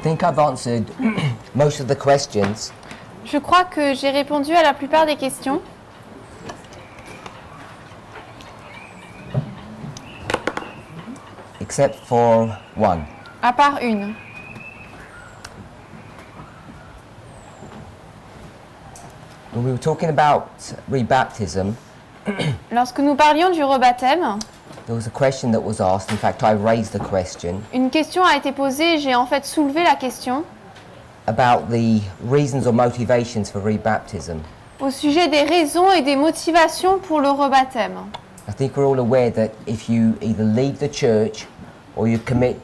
think I've answered most of the questions. Je crois que j'ai répondu à la plupart des questions. Except for one. À part une. When we were talking about rebaptism, Lorsque nous parlions du rebaptême, there was a question that was asked. In fact, I raised the question une question a été posée et j'ai en fait soulevé la question about the reasons or motivations for rebaptism. au sujet des raisons et des motivations pour le rebaptême. I think we're all aware that if you either leave the church or you commit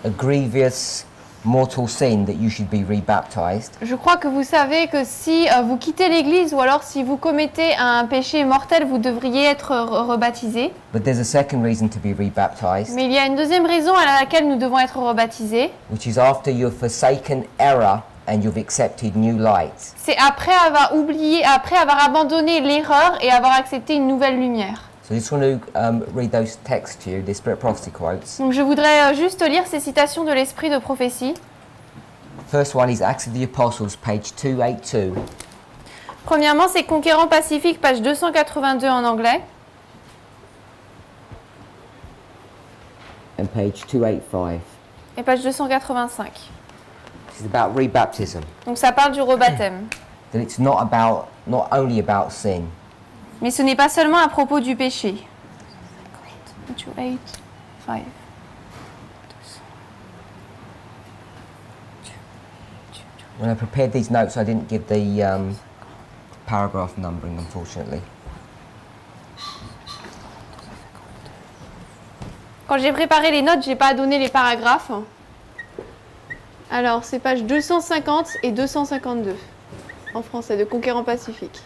a grievous mortal sin, that you should be rebaptized. Je crois que vous savez que si vous quittez l'église ou alors si vous commettez un péché mortel, vous devriez être rebaptisé. But there's a second reason to be rebaptized, Mais il y a une deuxième raison à laquelle nous devons être rebaptisés. which is after you've forsaken error and you've accepted new light. C'est après avoir oublié, après avoir abandonné l'erreur et avoir accepté une nouvelle lumière. So I just want to read those texts to you, the Spirit Prophecy quotes. Donc je voudrais juste lire ces citations de l'Esprit de prophétie. First one is Acts of the Apostles, page 282. Premièrement, c'est Conquérant Pacifique, page 282 en anglais. And page 285. Et page 285. This is about rebaptism. Donc ça parle du rebaptême. That it's not only about sin. Mais ce n'est pas seulement à propos du péché. 285. When I prepared these notes, I didn't give the paragraph numbering, unfortunately. Quand j'ai préparé les notes, j'ai pas donné les paragraphes. Alors, c'est page 250 et 252 en français de Conquérant Pacifique.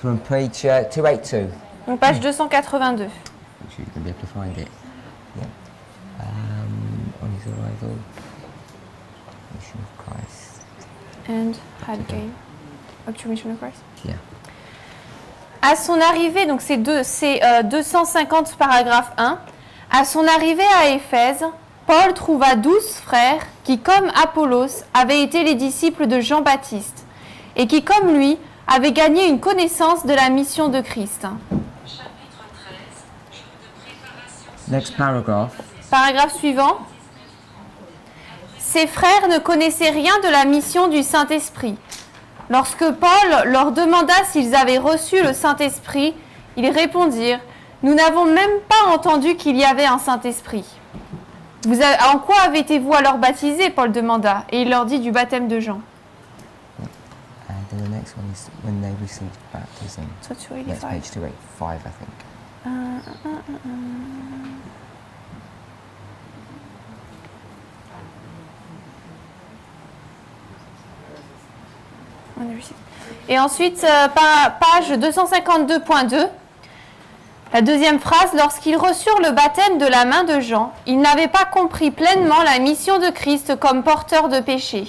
From page 282. Donc page 282. Which you're going to be able to find it. Yeah. On his arrival, Mission of Christ. And had gain. Up to Mission of Christ. Yeah. À son arrivée, donc c'est 250 paragraphe 1. À son arrivée à Éphèse, Paul trouva 12 frères qui, comme Apollos, avaient été les disciples de Jean-Baptiste et qui, comme lui, avaient gagné une connaissance de la mission de Christ. Next paragraph. Paragraphe suivant. Ces frères ne connaissaient rien de la mission du Saint-Esprit. Lorsque Paul leur demanda s'ils avaient reçu le Saint-Esprit, ils répondirent « Nous n'avons même pas entendu qu'il y avait un Saint-Esprit. » En quoi avez-vous alors baptisé ? Paul demanda, et il leur dit du baptême de Jean. And then the next one is when they received baptism. So That's 285. page 285, I think. Et ensuite, page 252.2, la deuxième phrase, lorsqu'ils reçurent le baptême de la main de Jean, ils n'avaient pas compris pleinement la mission de Christ comme porteur de péché.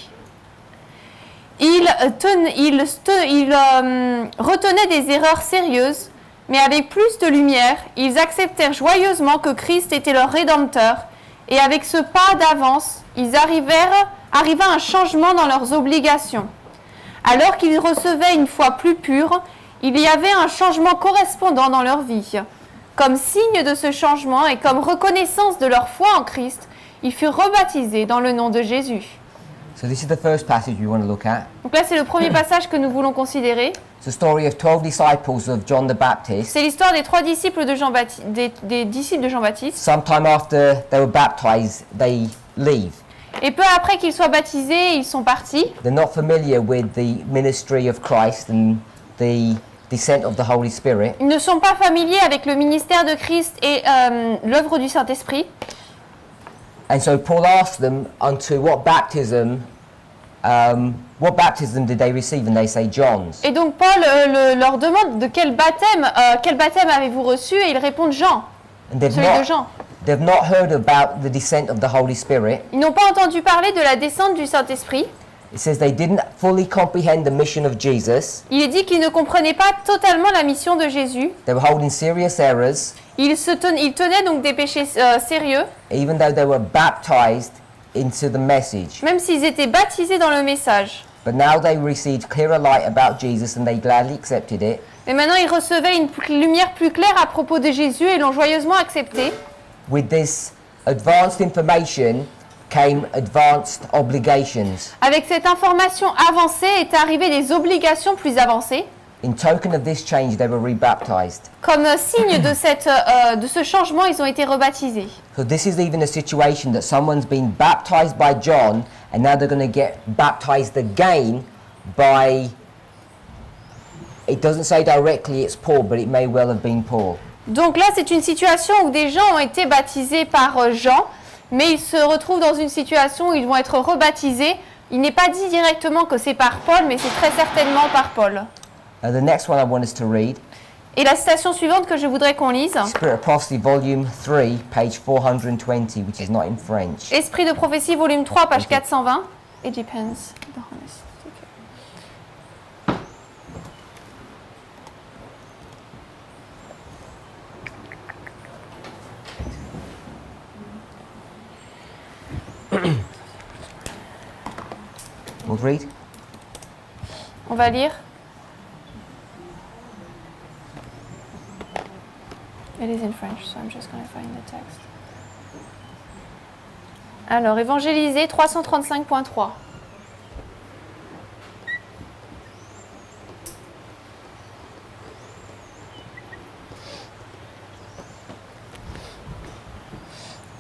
Ils retenaient des erreurs sérieuses, mais avec plus de lumière, ils acceptèrent joyeusement que Christ était leur Rédempteur, et avec ce pas d'avance, arriva un changement dans leurs obligations. Alors qu'ils recevaient une foi plus pure, il y avait un changement correspondant dans leur vie. Comme signe de ce changement et comme reconnaissance de leur foi en Christ, ils furent rebaptisés dans le nom de Jésus. So this is the first passage we want to look at. Donc là, c'est le premier passage que nous voulons considérer. It's the story of 12 disciples of John the Baptist. C'est l'histoire des 3 disciples de Jean-Baptiste, des disciples de Jean-Baptiste. Sometime after they were baptized, they leave. Et peu après qu'ils soient baptisés, ils sont partis. They're not familiar with the ministry of Christ and the descent of the Holy Spirit. Ils ne sont pas familiers avec le ministère de Christ et l'œuvre du Saint-Esprit. And so Paul asked them unto what baptism did they receive? And they say John's. Et donc Paul leur demande de quel baptême avez-vous reçu, et ils répondent Jean, And they've celui de Jean. they've not heard about the descent of the Holy Spirit. Ils n'ont pas entendu parler de la descente du Saint-Esprit. It says they didn't fully comprehend the mission of Jesus. Il est dit qu'ils ne comprenaient pas totalement la mission de Jésus. They were holding serious errors, Ils tenaient donc des péchés sérieux, even though they were baptized into the message. même s'ils étaient baptisés dans le message. But now they received clearer light about Jesus and they gladly accepted it. Mais maintenant, ils recevaient une lumière plus claire à propos de Jésus et l'ont joyeusement accepté. With this advanced information came advanced obligations. Avec cette information avancée est arrivé des obligations plus avancées. In token of this change, they were rebaptized. Comme signe de ce changement, ils ont été rebaptisés. So this is even a situation that someone's been baptized by John and now they're going to get baptized again by, it doesn't say directly it's Paul, but it may well have been Paul. Donc là, c'est une situation où des gens ont été baptisés par Jean, mais ils se retrouvent dans une situation où ils vont être rebaptisés. Il n'est pas dit directement que c'est par Paul, mais c'est très certainement par Paul. The next one I want us to read, Et la citation suivante que je voudrais qu'on lise, Spirit of Prophecy, Volume 3, page 420, which is not in French. Esprit de prophétie, volume 3, page 420. It depends. We'll read. On va lire. It is in French, so I'm just going to find the text. Alors, évangéliser 335.3.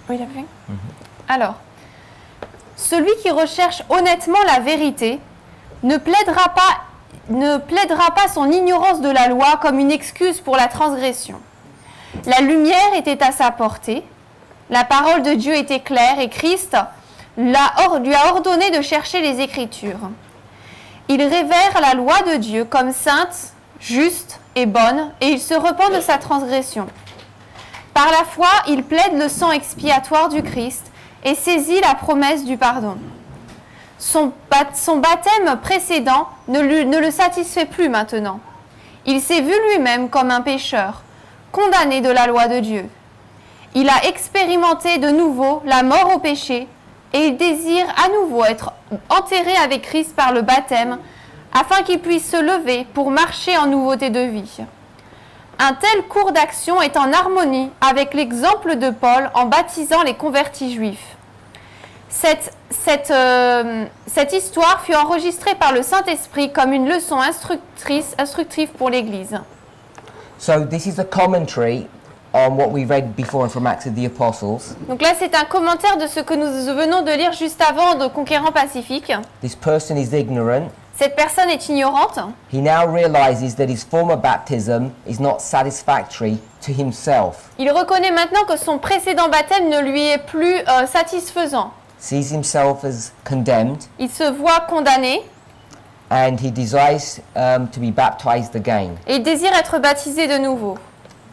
Read everything? Alors, celui qui recherche honnêtement la vérité ne plaidera pas son ignorance de la loi comme une excuse pour la transgression. La lumière était à sa portée, la parole de Dieu était claire et Christ lui a ordonné de chercher les Écritures. Il révère la loi de Dieu comme sainte, juste et bonne et il se repent de sa transgression. Par la foi, il plaide le sang expiatoire du Christ et saisit la promesse du pardon. Son baptême précédent ne le satisfait plus maintenant. Il s'est vu lui-même comme un pécheur, condamné de la loi de Dieu. Il a expérimenté de nouveau la mort au péché et il désire à nouveau être enterré avec Christ par le baptême afin qu'il puisse se lever pour marcher en nouveauté de vie. Un tel cours d'action est en harmonie avec l'exemple de Paul en baptisant les convertis juifs. Cette histoire fut enregistrée par le Saint-Esprit comme une leçon instructive pour l'Église. So this is a commentary on what we read before from Acts of the Apostles. Donc là, c'est un commentaire de ce que nous venons de lire juste avant de Conquérant Pacifique. This person is ignorant. Cette personne est ignorante. He now realizes that his former baptism is not satisfactory to himself. Il reconnaît maintenant que son précédent baptême ne lui est plus satisfaisant. Sees himself as condemned, Il se voit condamné and he desires to be baptized again. et il désire être baptisé de nouveau.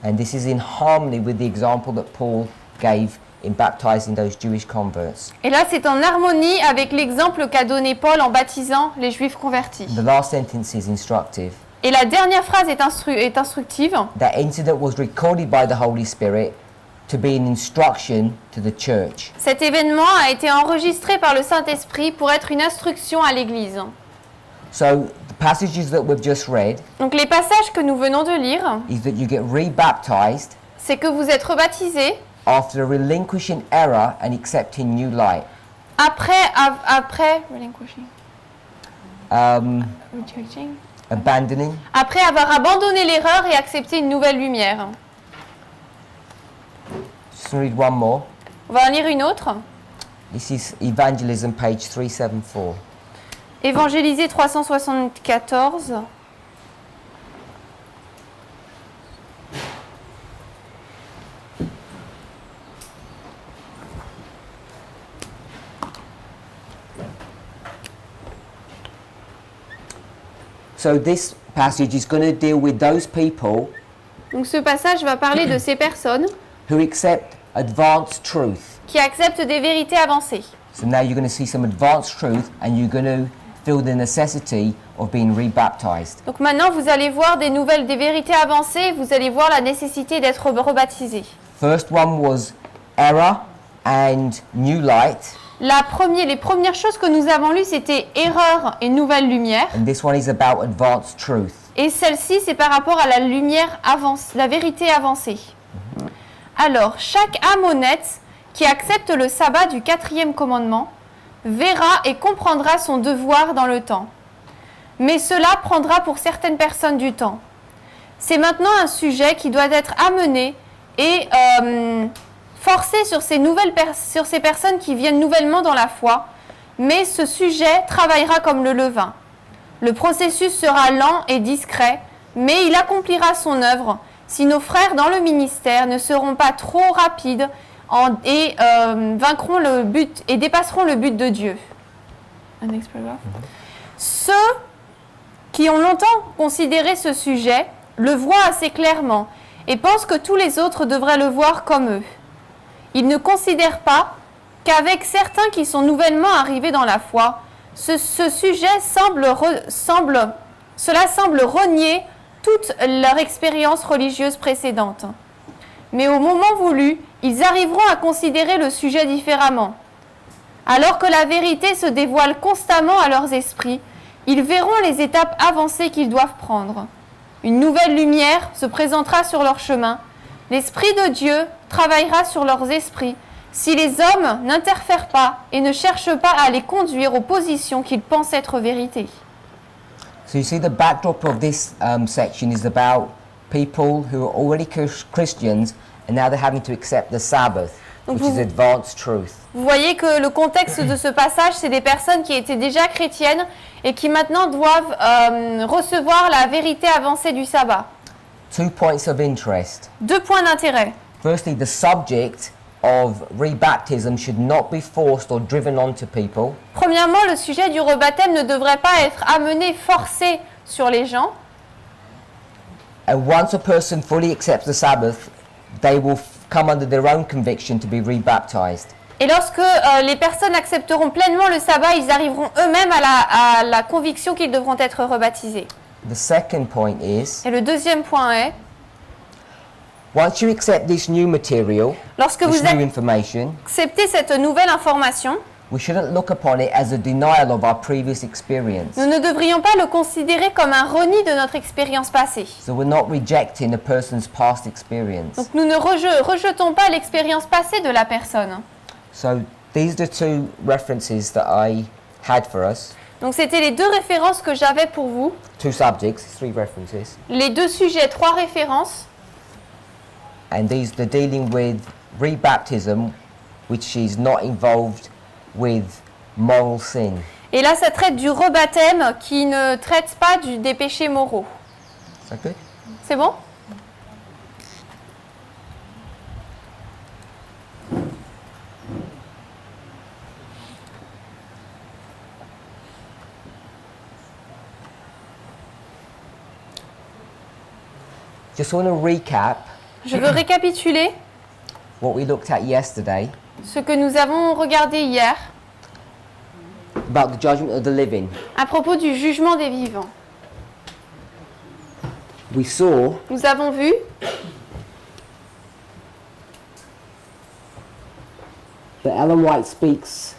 And this is in harmony with the example that Paul gave in baptizing those Jewish converts. Et là, c'est en harmonie avec l'exemple qu'a donné Paul en baptisant les Juifs convertis. The last sentence is instructive. Et la dernière phrase est instructive. That incident was recorded by the Holy Spirit to be an instruction to the church. Cet événement a été enregistré par le Saint-Esprit pour être une instruction à l'Église. So the passages that we've just read Donc les passages que nous venons de lire, is that you get rebaptized c'est que vous êtes rebaptisés after relinquishing error and accepting new light. après relinquishing, rejecting, Abandoning. après avoir abandonné l'erreur et accepté une nouvelle lumière. Just read one more. On va en lire une autre. This is Evangelism, page 374. Évangéliser 374. So this passage is going to deal with those people Donc ce passage va parler de ces personnes who accept advanced truth. qui acceptent des vérités avancées. So now you're going to see some advanced truth and you're going to feel the necessity of being rebaptized. Donc maintenant, vous allez voir des nouvelles, des vérités avancées, vous allez voir la nécessité d'être rebaptisé. First one was error and new light, Les premières choses que nous avons lues, c'était erreur et nouvelle lumière. and this one is about advanced truth. Et celle-ci, c'est par rapport à la lumière avancée, la vérité avancée. Alors, chaque âme honnête qui accepte le sabbat du 4e commandement verra et comprendra son devoir dans le temps. Mais cela prendra pour certaines personnes du temps. C'est maintenant un sujet qui doit être amené et forcé sur ces personnes qui viennent nouvellement dans la foi, mais ce sujet travaillera comme le levain. Le processus sera lent et discret, mais il accomplira son œuvre si nos frères dans le ministère ne seront pas trop rapides et vaincront le but et dépasseront le but de Dieu. Un next paragraph. Ceux qui ont longtemps considéré ce sujet le voient assez clairement et pensent que tous les autres devraient le voir comme eux. Ils ne considèrent pas qu'avec certains qui sont nouvellement arrivés dans la foi, ce sujet semble renier toute leur expérience religieuse précédente. Mais au moment voulu, ils arriveront à considérer le sujet différemment. Alors que la vérité se dévoile constamment à leurs esprits, ils verront les étapes avancées qu'ils doivent prendre. Une nouvelle lumière se présentera sur leur chemin. L'Esprit de Dieu travaillera sur leurs esprits si les hommes n'interfèrent pas et ne cherchent pas à les conduire aux positions qu'ils pensent être vérité. So you see, the backdrop of this section is about people who are already Christians and now they're having to accept the Sabbath, which is advanced truth. Vous voyez que le contexte de ce passage, c'est des personnes qui étaient déjà chrétiennes et qui maintenant doivent recevoir la vérité avancée du sabbat. 2 points of interest. 2 points d'intérêt. Firstly, the subject of rebaptism should not be forced or driven onto people. Premièrement, le sujet du rebaptême ne devrait pas être amené, forcé sur les gens. And once a person fully accepts the Sabbath, they will come under their own conviction to be rebaptized. Et lorsque les personnes accepteront pleinement le sabbat, ils arriveront eux-mêmes à la conviction qu'ils devront être rebaptisés. The second point is, Et le deuxième point est, once you accept this new material, lorsque this vous new information, acceptez cette nouvelle information, we shouldn't look upon it as a denial of our previous experience. nous ne devrions pas le considérer comme un reni de notre expérience passée. So we're not rejecting a person's past experience. Donc nous ne rejetons pas l'expérience passée de la personne. So these are the 2 references that I had for us. Donc c'était les 2 références que j'avais pour vous. 2 subjects, 3 references. Les 2 sujets, 3 références. And they're dealing with rebaptism, which is not involved with moral sin. Et là, ça traite du rebaptême qui ne traite pas des péchés moraux. Is that good? C'est bon? Just want to recap Je veux récapituler what we looked at yesterday ce que nous avons regardé hier about the judgment of the living. à propos du jugement des vivants. We saw Nous avons vu that Ellen White speaks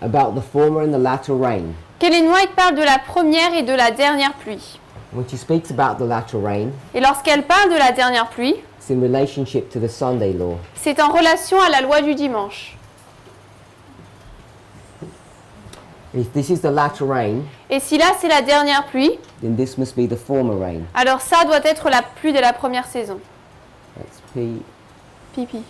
about the former and the latter rain. qu'Ellen White parle de la première et de la dernière pluie. When she speaks about the latter rain, Et lorsqu'elle parle de la dernière pluie, it's in relationship to the Sunday law. c'est en relation à la loi du dimanche. If this is the latter rain, Et si là c'est la dernière pluie, then this must be the former rain. alors ça doit être la pluie de la première saison. That's P. Pipi.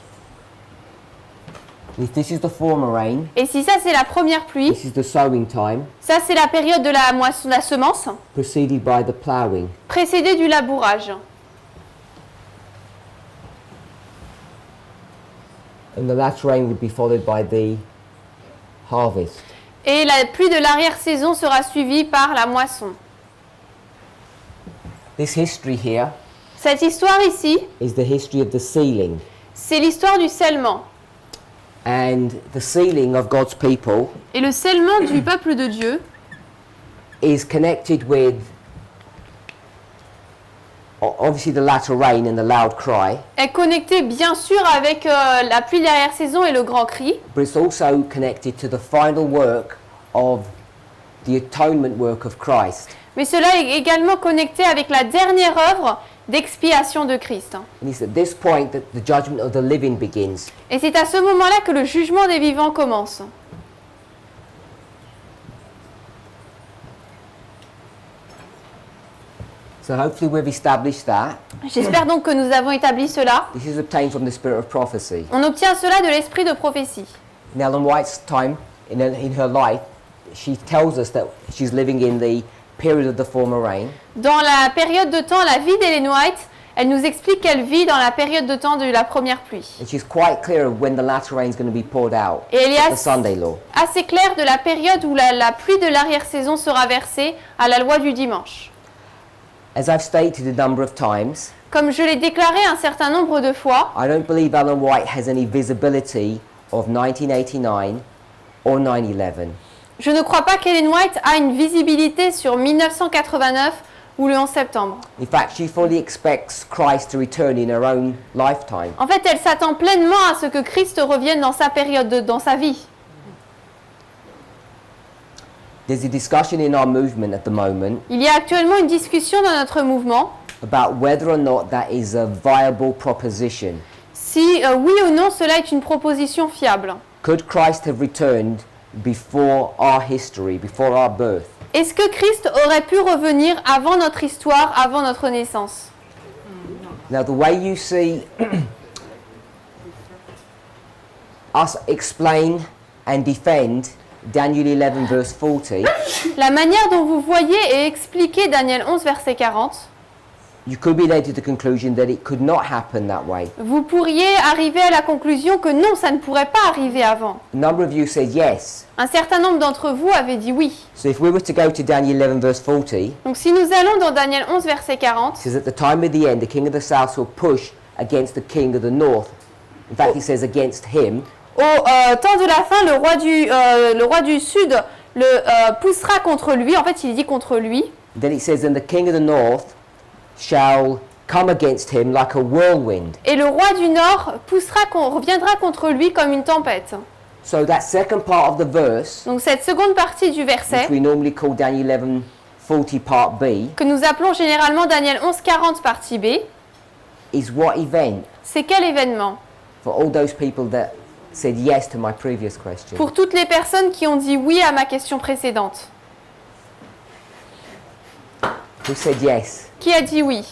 If this is the former rain, Et si ça c'est la première pluie, this is the sowing time, ça c'est la période de la moisson, de la semence, preceded by the ploughing. précédée du labourage. And the latter rain would be followed by the harvest. Et la pluie de l'arrière-saison sera suivie par la moisson. This history here Cette histoire ici, is the history of the sealing. c'est l'histoire du scellement. And the sealing of God's people Et le scellement du peuple de Dieu is connected with obviously the latter rain and the loud cry, est connecté bien sûr avec la pluie d'arrière-saison et le grand cri, but it's also connected to the final work of the atonement work of Christ. mais cela est également connecté avec la dernière œuvre d'expiation de Christ. And it's at this point that the judgment of the living begins. Et c'est à ce moment-là que le jugement des vivants commence. So hopefully we've established that. J'espère donc que nous avons établi cela. This is obtained from the spirit of prophecy. On obtient cela de l'esprit de prophétie. In Ellen White's time, in her life, she tells us that she's living in the period of the former rain. Dans la période de temps, la vie d'Ellen White, elle nous explique qu'elle vit dans la période de temps de la première pluie. And she's quite clear of when the latter rain is going to be poured out. Et elle est The Sunday law. assez claire de la période où la pluie de l'arrière-saison sera versée à la loi du dimanche. As I've stated a number of times, Comme je l'ai déclaré un certain nombre de fois, I don't believe Ellen White has any visibility of 1989 or 9/11. je ne crois pas qu'Ellen White a une visibilité sur 1989 ou le 11 septembre. In fact, she fully expects Christ to return in her own lifetime. En fait, elle s'attend pleinement à ce que Christ revienne dans sa période, dans sa vie. There's a discussion in our movement at the moment Il y a actuellement une discussion dans notre mouvement about whether or not that is a viable proposition. si oui ou non cela est une proposition fiable. Could Christ have returned before our history, before our birth? Est-ce que Christ aurait pu revenir avant notre histoire, avant notre naissance? Now, the way you see us explain and defend Daniel 11 verse 40, La manière dont vous voyez et expliquez Daniel 11, verset 40, you could be led to the conclusion that it could not happen that way. vous pourriez arriver à la conclusion que non, ça ne pourrait pas arriver avant. A number of you said yes. Un certain nombre d'entre vous avaient dit oui. So if we were to go to Daniel 11 verse 40, it Donc si nous allons dans Daniel 11, verset 40, says at the time of the end, the king of the south will push against the king of the north. In fact, it says against him. au temps de la fin, le roi du Sud le poussera contre lui. En fait, il dit contre lui. Then it says, and the king of the north shall come against him like a whirlwind. Et le roi du Nord reviendra contre lui comme une tempête. So that second part of the verse, Donc cette seconde partie du verset, which we normally call Daniel 11:40 part B, que nous appelons généralement Daniel 11, 40 partie B, is what event c'est quel événement? for all those people that said yes to my previous question? Pour toutes les personnes qui ont dit oui à ma question précédente. Who said yes? Qui a dit oui?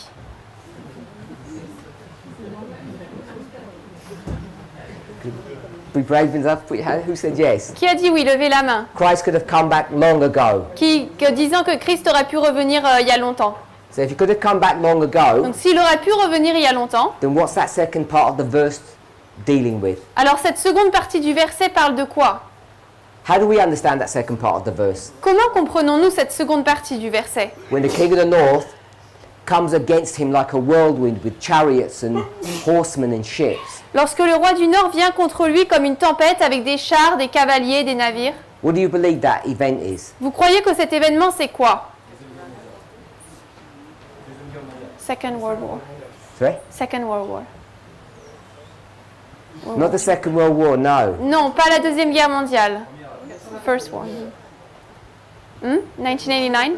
Be brave enough, put your hand. Who said yes? Qui a dit oui? Levez la main. Christ could have come back long ago. Disant que Christ aurait pu revenir il y a longtemps. So if he could have come back long ago, Donc s'il aurait pu revenir il y a longtemps, then what's that second part of the verse dealing with? alors cette seconde partie du verset parle de quoi? How do we understand that second part of the verse? Comment comprenons-nous cette seconde partie du verset? When the king of the north comes against him like a whirlwind with chariots and horsemen and ships. Lorsque le roi du Nord vient contre lui comme une tempête avec des chars, des cavaliers, des navires, What do you believe that event is? vous croyez que cet événement c'est quoi? Second World War. Sorry? Second World War. Not the Second World War, no. Non, pas la Deuxième Guerre mondiale. First one. 1989?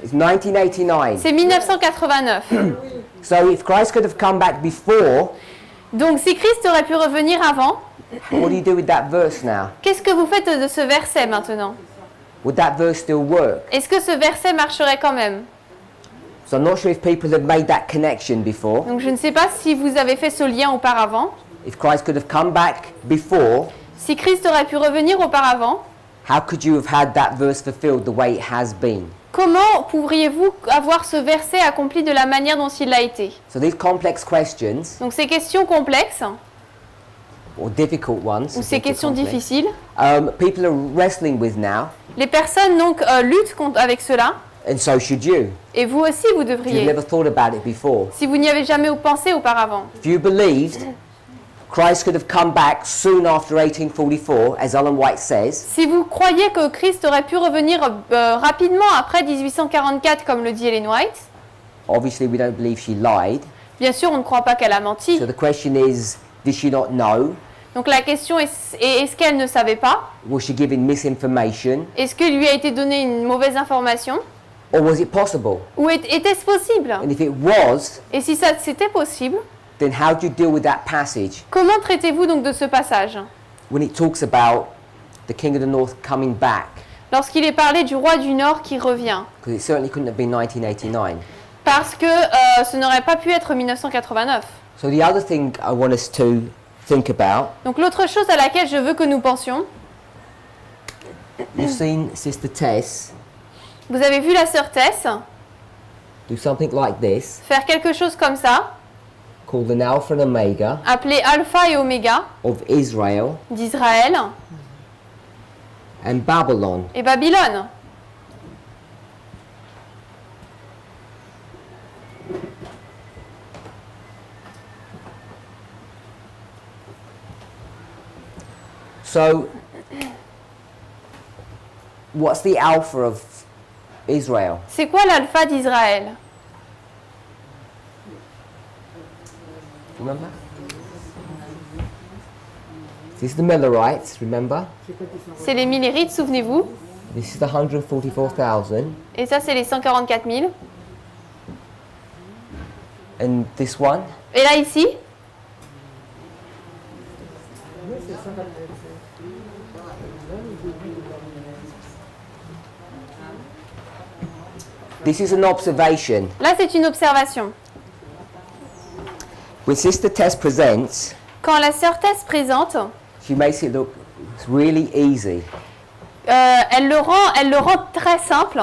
It's 1989. C'est 1989. So if Christ could have come back before, Donc si Christ aurait pu revenir avant, what do you do with that verse now? qu'est-ce que vous faites de ce verset maintenant? Would that verse still work? Est-ce que ce verset marcherait quand même? So I'm not sure if people have made that connection before. Donc je ne sais pas si vous avez fait ce lien auparavant. If Christ could have come back before, Si Christ aurait pu revenir auparavant, how could you have had that verse fulfilled the way it has been? comment pourriez-vous avoir ce verset accompli de la manière dont il l'a été? So these complex questions, Donc ces questions complexes, or difficult ones, ou ces questions complex, difficiles, people are wrestling with now, les personnes donc luttent avec cela, and so should you. et vous aussi vous If you've devriez, never thought about it before. si vous n'y avez jamais pensé auparavant. If you believed Christ could have come back soon after 1844, as Ellen White says, Si vous croyez que Christ aurait pu revenir rapidement après 1844, comme le dit Ellen White, obviously we don't believe she lied. bien sûr, on ne croit pas qu'elle a menti. So the question is, did she not know? Donc la question est-ce qu'elle ne savait pas? Was she given misinformation? Est-ce que lui a été donné une mauvaise information? Or was it possible? Ou était-ce possible? And if it was, Et si ça c'était possible, then how do you deal with that passage comment traitez-vous donc de ce passage? when it talks about the king of the north coming back? Lorsqu'il est parlé du roi du Nord qui revient. Because it certainly couldn't have been 1989. Parce que ce n'aurait pas pu être 1989. So the other thing I want us to think about, Donc l'autre chose à laquelle je veux que nous pensions, you've seen Sister Tess vous avez vu la sœur Tess do something like this, faire quelque chose comme ça, called an Alpha and Omega appelé Alpha et Oméga of Israel d'Israël and Babylon. et Babylone. So, what's the Alpha of Israel? C'est quoi l'Alpha d'Israël? Remember? This is the Millerites, remember? C'est les Millérites, souvenez-vous. This is the 144,000. Et ça, c'est les 144 000. And this one? Et là, ici, This is an observation. là, c'est une observation. When Sister Tess presents, Quand la sœur Tess présente, she makes it look really easy. elle le rend très simple.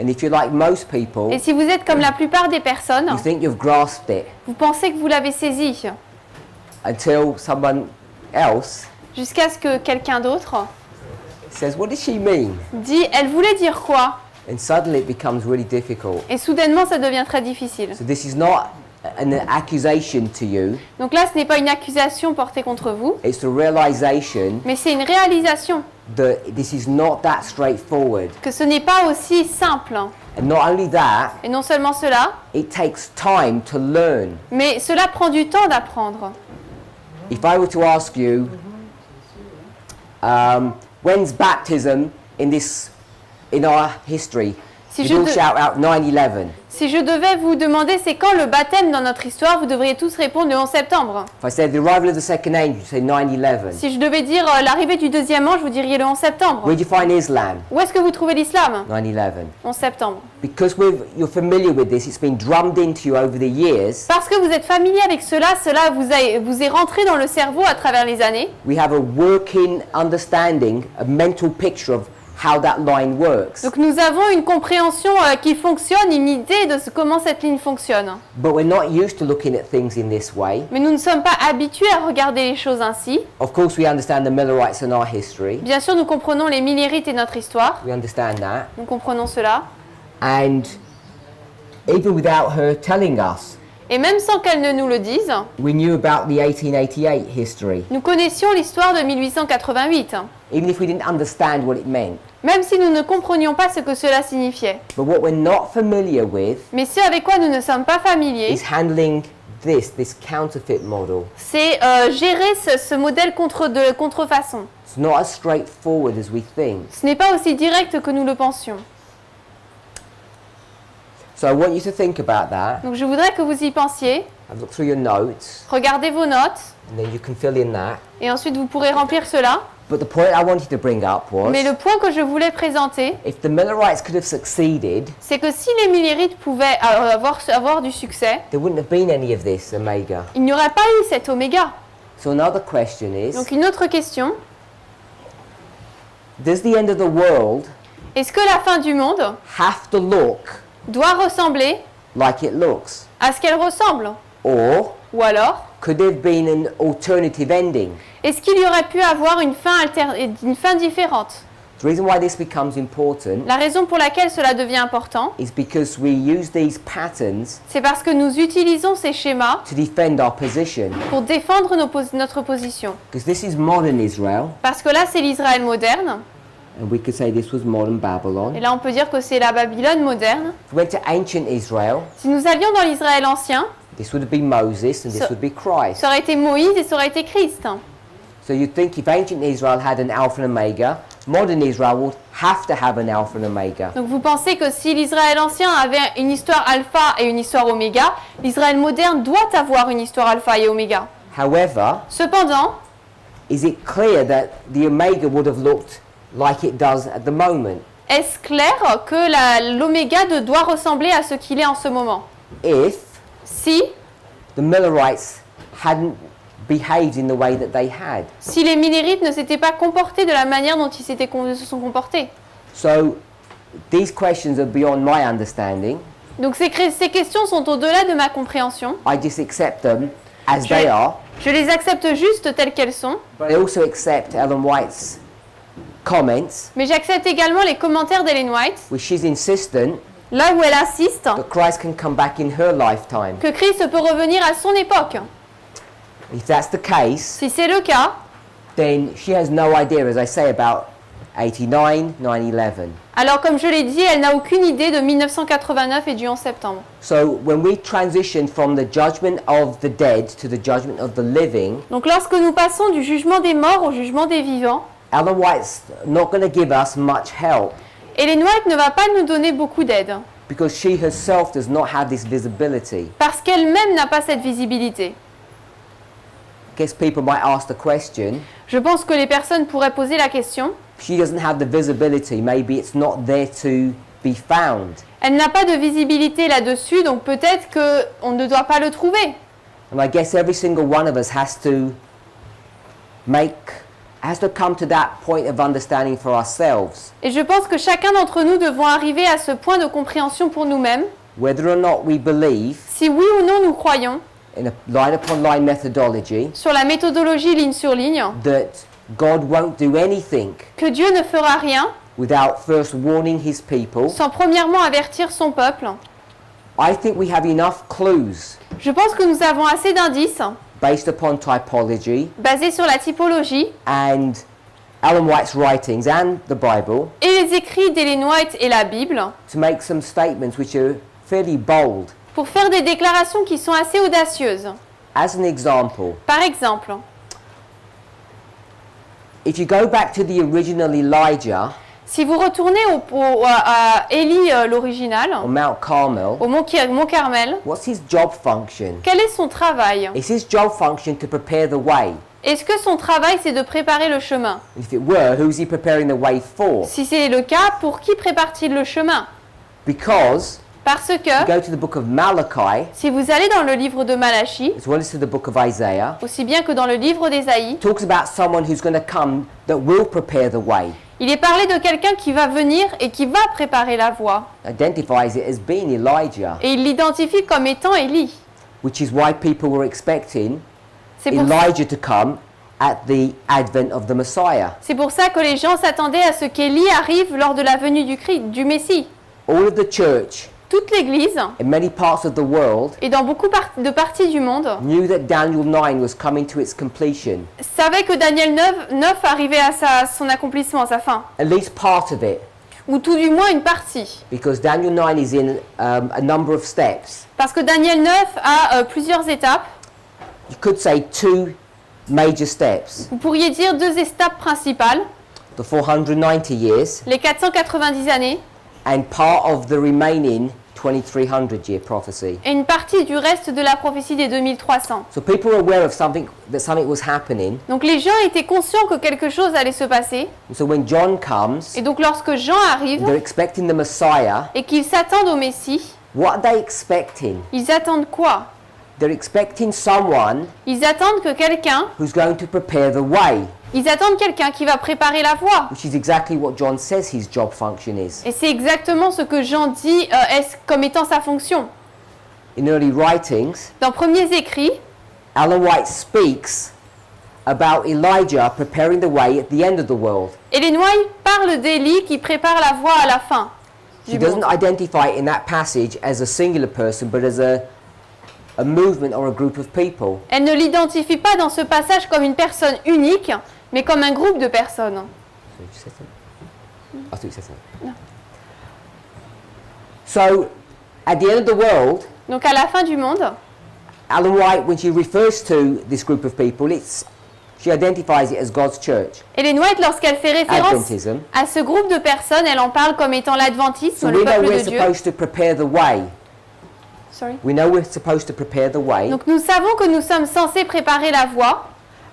And if you're like most people, Et si vous êtes comme la plupart des personnes, you think you've grasped it vous pensez que vous l'avez saisi until someone else jusqu'à ce que quelqu'un d'autre says, what does she mean? dit « Elle voulait dire quoi ?» And suddenly it becomes really difficult. Et soudainement, ça devient très difficile. So this is not an accusation to you, Donc là, ce n'est pas une accusation portée contre vous, it's the realization mais c'est une réalisation that this is not that straightforward. que ce n'est pas aussi simple. And not only that, Et non seulement cela, it takes time to learn. mais cela prend du temps d'apprendre. If I were to ask you, when's baptism in our history? Si You'd je all de- shout out 9/11. Si je devais vous demander c'est quand le baptême dans notre histoire, vous devriez tous répondre le 11 septembre. If I said the arrival of the second angel, you'd say 9/11. Si je devais dire l'arrivée du deuxième ange, vous diriez le 11 septembre. Where do you find Islam? Où est-ce que vous trouvez l'islam? 9/11. 11 septembre. Because you're familiar with this, it's been drummed into you over the years. Parce que vous êtes familier avec cela, cela vous est rentré dans le cerveau à travers les années. We have a working understanding, a mental picture of how that line works. Donc nous avons une compréhension qui fonctionne, une idée de comment cette ligne fonctionne. But we're not used to looking at things in this way. Mais nous ne sommes pas habitués à regarder les choses ainsi. Of course, we understand the Millerites and our history. Bien sûr, nous comprenons les Millérites et notre histoire. We understand that. Nous comprenons cela. And even without her telling us, Et même sans qu'elle ne nous le dise, we knew about the 1888 history, nous connaissions l'histoire de 1888. even if we didn't understand what it meant. Même si nous ne comprenions pas ce que cela signifiait. But what we're not familiar with Mais ce avec quoi nous ne sommes pas familiers, is handling this counterfeit model. c'est gérer ce modèle de contrefaçon. It's not as straightforward as we think. Ce n'est pas aussi direct que nous le pensions. So I want you to think about that. Donc je voudrais que vous y pensiez, Have a look through your notes, regardez vos notes, and then you can fill in that. et ensuite vous pourrez remplir cela. But the point I wanted to bring up was, Mais le point que je voulais présenter, if the Millerites could have succeeded, c'est que si les Millérites pouvaient avoir du succès, there wouldn't have been any of this Omega. il n'y aurait pas eu cet oméga. So another question is, Donc une autre question, does the end of the world est-ce que la fin du monde have to look doit ressembler like it looks? à ce qu'elle ressemble? Or Ou alors, could there have been an alternative ending? est-ce qu'il y aurait pu avoir une fin différente? The reason why this becomes important La raison pour laquelle cela devient important, is because we use these patterns c'est parce que nous utilisons ces schémas to defend our position. pour défendre notre position. Because this is modern Israel, Parce que là, c'est l'Israël moderne, and we could say this was modern et Babylon. là, on peut dire que c'est la Babylone moderne. If we went to ancient Israel, Si nous allions dans l'Israël ancien, this would have been Moses and this So- would be Christ. ça aurait été Moïse et ça aurait été Christ. So you'd think if ancient Israel had an Alpha and Omega, modern Israel would have to have an Alpha and Omega. Donc vous pensez que si l'Israël ancien avait une histoire alpha et une histoire oméga, l'Israël moderne doit avoir une histoire alpha et oméga. However, Cependant, is it clear that the Omega would have looked like it does at the moment est-ce clair que l'oméga doit ressembler à ce qu'il est en ce moment? if Si the Millerites hadn't behaved in the way that they had? les Millérites ne s'étaient pas comportés de la manière dont ils se sont comportés. So these questions are beyond my understanding. Donc ces questions sont au-delà de ma compréhension. I just accept them as Je- they are, Je les accepte juste telles qu'elles sont, but I also accept Ellen White's comments, mais j'accepte également les commentaires d'Ellen White, where she's insistent là où elle insiste that Christ can come back in her lifetime. que Christ peut revenir à son époque. If that's the case, Si c'est le cas, then she has no idea, as I say, about 89, 9/11. alors comme je l'ai dit, elle n'a aucune idée de 1989 et du 11 septembre. So when we transition from the judgment of the dead to the judgment of the living, Donc lorsque nous passons du jugement des morts au jugement des vivants, Ellen White's not going to give us much help Ellen White ne va pas nous donner beaucoup d'aide, because she herself does not have this visibility. parce qu'elle-même n'a pas cette visibilité. I guess people might ask the question, Je pense que les personnes pourraient poser la question, if she doesn't have the visibility, maybe it's not there to be found. elle n'a pas de visibilité là-dessus, donc peut-être qu'on ne doit pas le trouver. And I guess every single one of us has to come to that point of understanding for ourselves, Et je pense que chacun d'entre nous devons arriver à ce point de compréhension pour nous-mêmes, whether or not we believe si oui ou non nous croyons in a line upon line methodology sur la méthodologie ligne sur ligne, that God won't do anything que Dieu ne fera rien without first warning his people. sans premièrement avertir son peuple. I think we have enough clues Je pense que nous avons assez d'indices based upon typology basés sur la typologie and Ellen White's writings and the Bible et les écrits d'Ellen White et la Bible to make some statements which are fairly bold. pour faire des déclarations qui sont assez audacieuses. As an example, Par exemple, if you go back to the original Elijah si vous retournez à Élie l'original, on Mount Carmel, au Mont Carmel, what's his job function? quel est son travail? Is his job function to prepare the way? Est-ce que son travail c'est de préparer le chemin? If it were, who's he preparing the way for? Si c'est le cas, pour qui prépare-t-il le chemin? Because Parce you que go to the book of Malachi, si vous allez dans le livre de Malachie, as well as to the book of Isaiah, aussi bien que dans le livre d'Ésaïe, it talks about someone who's going to come that will prepare the way. il est parlé de quelqu'un qui va venir et qui va préparer la voie. Identifies it as being Elijah, Et il l'identifie comme étant Élie. which is why people were expecting C'est pour, Elijah to come at the advent of the Messiah. c'est pour ça que les gens s'attendaient à ce qu'Élie arrive lors de la venue du Messie. All of the church Toute l'Église, in many parts of the world et dans beaucoup de parties du monde, knew that Daniel 9 was coming to its completion, savaient que Daniel 9 arrivait à son accomplissement, à sa fin. at least part of it, Ou tout du moins une partie. because Daniel 9 is in a number of steps. Parce que Daniel 9 a plusieurs étapes. You could say two major steps. Vous pourriez dire deux étapes principales, The 490 years les 490 années and part of the remaining 2300 year prophecy. et une partie du reste de la prophétie des 2300. So people were aware of something was happening. Donc les gens étaient conscients que quelque chose allait se passer. And so when John comes, Et donc lorsque Jean arrive they're expecting the Messiah. et qu'ils s'attendent au Messie, What are they expecting? ils attendent quoi? They're expecting someone Ils attendent que quelqu'un, who's going to prepare the way, ils attendent quelqu'un qui va préparer la voie. which is exactly what John says his job function is. Et c'est exactement ce que Jean dit comme étant sa fonction. In early writings, Dans Premiers Écrits, Ellen White speaks about Elijah preparing the way at the end of the world. Ellen White parle d'Élie qui prépare la voie à la fin She du doesn't monde. identify in that passage as a singular person, but as a movement or a group of people. Elle ne l'identifie pas dans ce passage comme une personne unique, mais comme un groupe de personnes. So you said something? I thought you said something. No. So, at the end of the world, Donc à la fin du monde, Ellen White, when she refers to this group of people, she identifies it as God's church, Ellen White, lorsqu'elle fait référence Adventism. à ce groupe de personnes, elle en parle comme étant l'adventisme, So le we know peuple we're de Dieu. supposed to prepare the way. Sorry. We know we're supposed to prepare the way. Donc nous savons que nous sommes censés préparer la voie,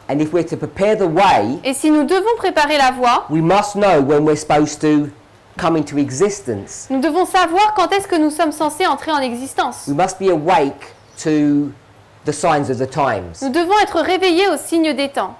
And if we're to prepare the way, et si nous devons préparer la voie, we must know when we're supposed to come into existence. nous devons savoir quand est-ce que nous sommes censés entrer en existence. We must be awake to the signs of the times. Nous devons être réveillés aux signes des temps.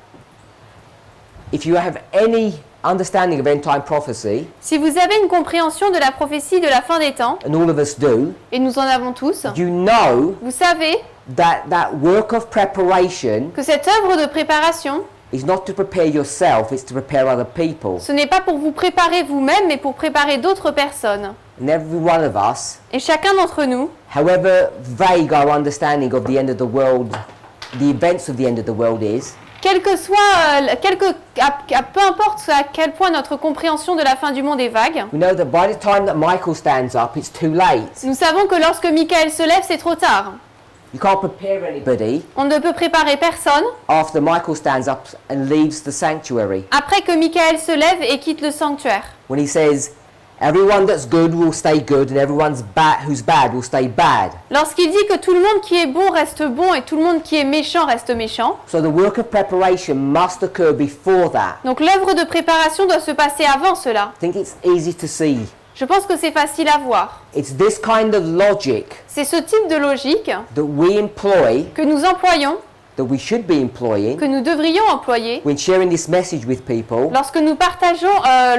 If you have any understanding of end time prophecy, Si vous avez une compréhension de la prophétie de la fin des temps, and all of us do, et nous en avons tous, you know vous savez that work of preparation que cette œuvre de préparation, is not to prepare yourself, it's to prepare other people. ce n'est pas pour vous préparer vous-même, mais pour préparer d'autres personnes. And every one of us, Et chacun d'entre nous, however vague our understanding of the end of the world, the events of the end of the world is, quel que soit, peu importe à quel point notre compréhension de la fin du monde est vague, we know that by the time that Michael stands up, it's too late. nous savons que lorsque Michael se lève, c'est trop tard. You can't prepare anybody On ne peut préparer personne after Michael stands up and leaves the sanctuary. après que Michael se lève et quitte le sanctuaire. When he says, everyone that's good will stay good and everyone's who's bad will stay bad. Lorsqu'il dit que tout le monde qui est bon reste bon et tout le monde qui est méchant reste méchant, So the work of preparation must occur before that. donc l'œuvre de préparation doit se passer avant cela. I think it's easy to see. Je pense que c'est facile à voir. It's this kind of logic C'est ce type de logique that we employ, que nous employons, that we should be employing que nous devrions employer when sharing this message with people lorsque nous partageons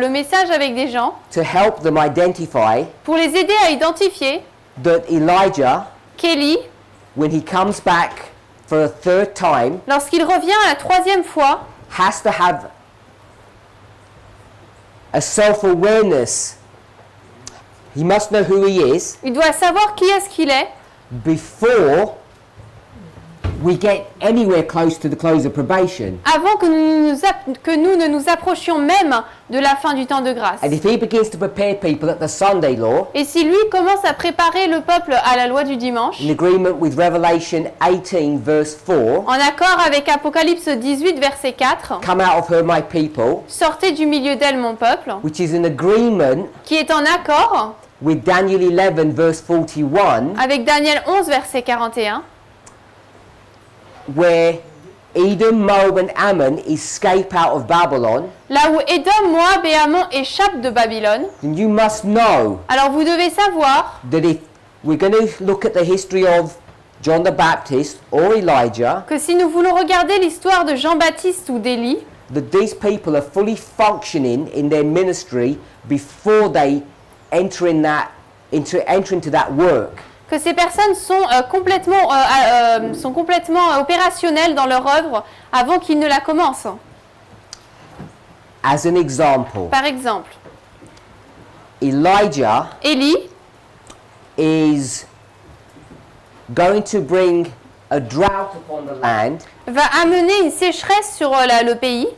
le message avec des gens to help them identify pour les aider à identifier that Elijah, qu'Élie, when he comes back for a third time, lorsqu'il revient la troisième fois, has to have a self-awareness. He must know who he is il doit savoir qui est-ce qu'il est before we get anywhere close to the close of probation. avant que nous ne nous approchions même de la fin du temps de grâce. And if he begins to prepare people at the Sunday law, Et si lui commence à préparer le peuple à la loi du dimanche, in agreement with Revelation 18 verse 4, en accord avec Apocalypse 18, verset 4, come out of her my people, sortez du milieu d'elle mon peuple, which is in agreement qui est en accord with Daniel 11 verse 41, avec Daniel 11, verset 41, where Edom, Moab and Ammon escape out of Babylon, là où Édom, Moab et Ammon échappent de Babylone. then you must know Alors vous devez savoir that if we're going to look at the history of John the Baptist or Elijah, que si nous voulons regarder l'histoire de Jean-Baptiste ou d'Élie, that these people are fully functioning in their ministry before they enter into that work. que ces personnes sont complètement opérationnelles dans leur œuvre avant qu'ils ne la commencent. As an example, Par exemple, Elijah Élie is going to bring a drought upon the land va amener une sécheresse sur le pays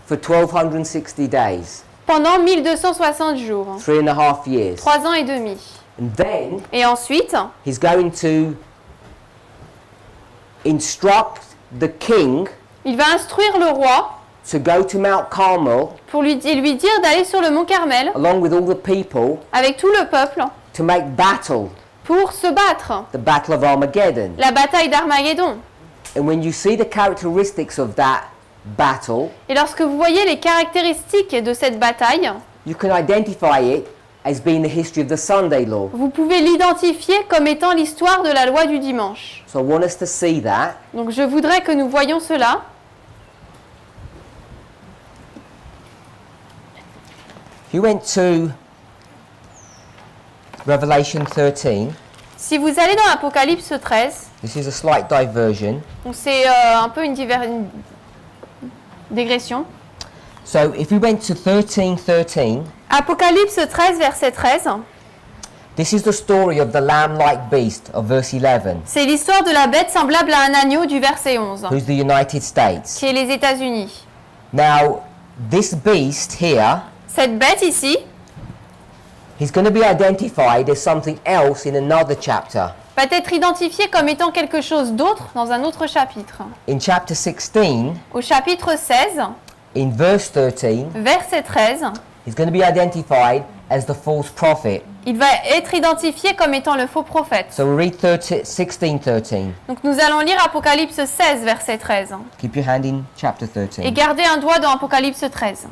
for 1260 days, pendant 1260 jours, 3.5 years. 3 ans et demi. And then Et ensuite, he's going to instruct the king il va instruire le roi to go to Mount Carmel pour lui dire d'aller sur le mont Carmel along with all the people avec tout le peuple to make battle, pour se battre, the battle of Armageddon. la bataille d'Armageddon. And when you see the characteristics of that battle, Et lorsque vous voyez les caractéristiques de cette bataille, you can identify it as being the history of the Sunday law. vous pouvez l'identifier comme étant l'histoire de la loi du dimanche. So I want us to see that. Donc je voudrais que nous voyions cela. If you went to Revelation 13, Si vous allez dans Apocalypse 13, this is a slight diversion. donc c'est un peu une Dégression. So if we went to 13:13, Apocalypse 13, verset 13. this is the story of the lamb-like beast of verse 11, C'est l'histoire de la bête semblable à un agneau du verset 11, who's the United States. qui est les États-Unis. Now, this beast here, Cette bête ici he's going to be identified as something else in another chapter. va être identifiée comme étant quelque chose d'autre dans un autre chapitre. In chapter 16, Au chapitre 16, in verse 13, verset 13, he's going to be identified as the false prophet. il va être identifié comme étant le faux prophète. So we read 16:13. Donc nous allons lire Apocalypse 16, verset 13. Keep your hand in chapter Et 13. gardez un doigt dans Apocalypse 13.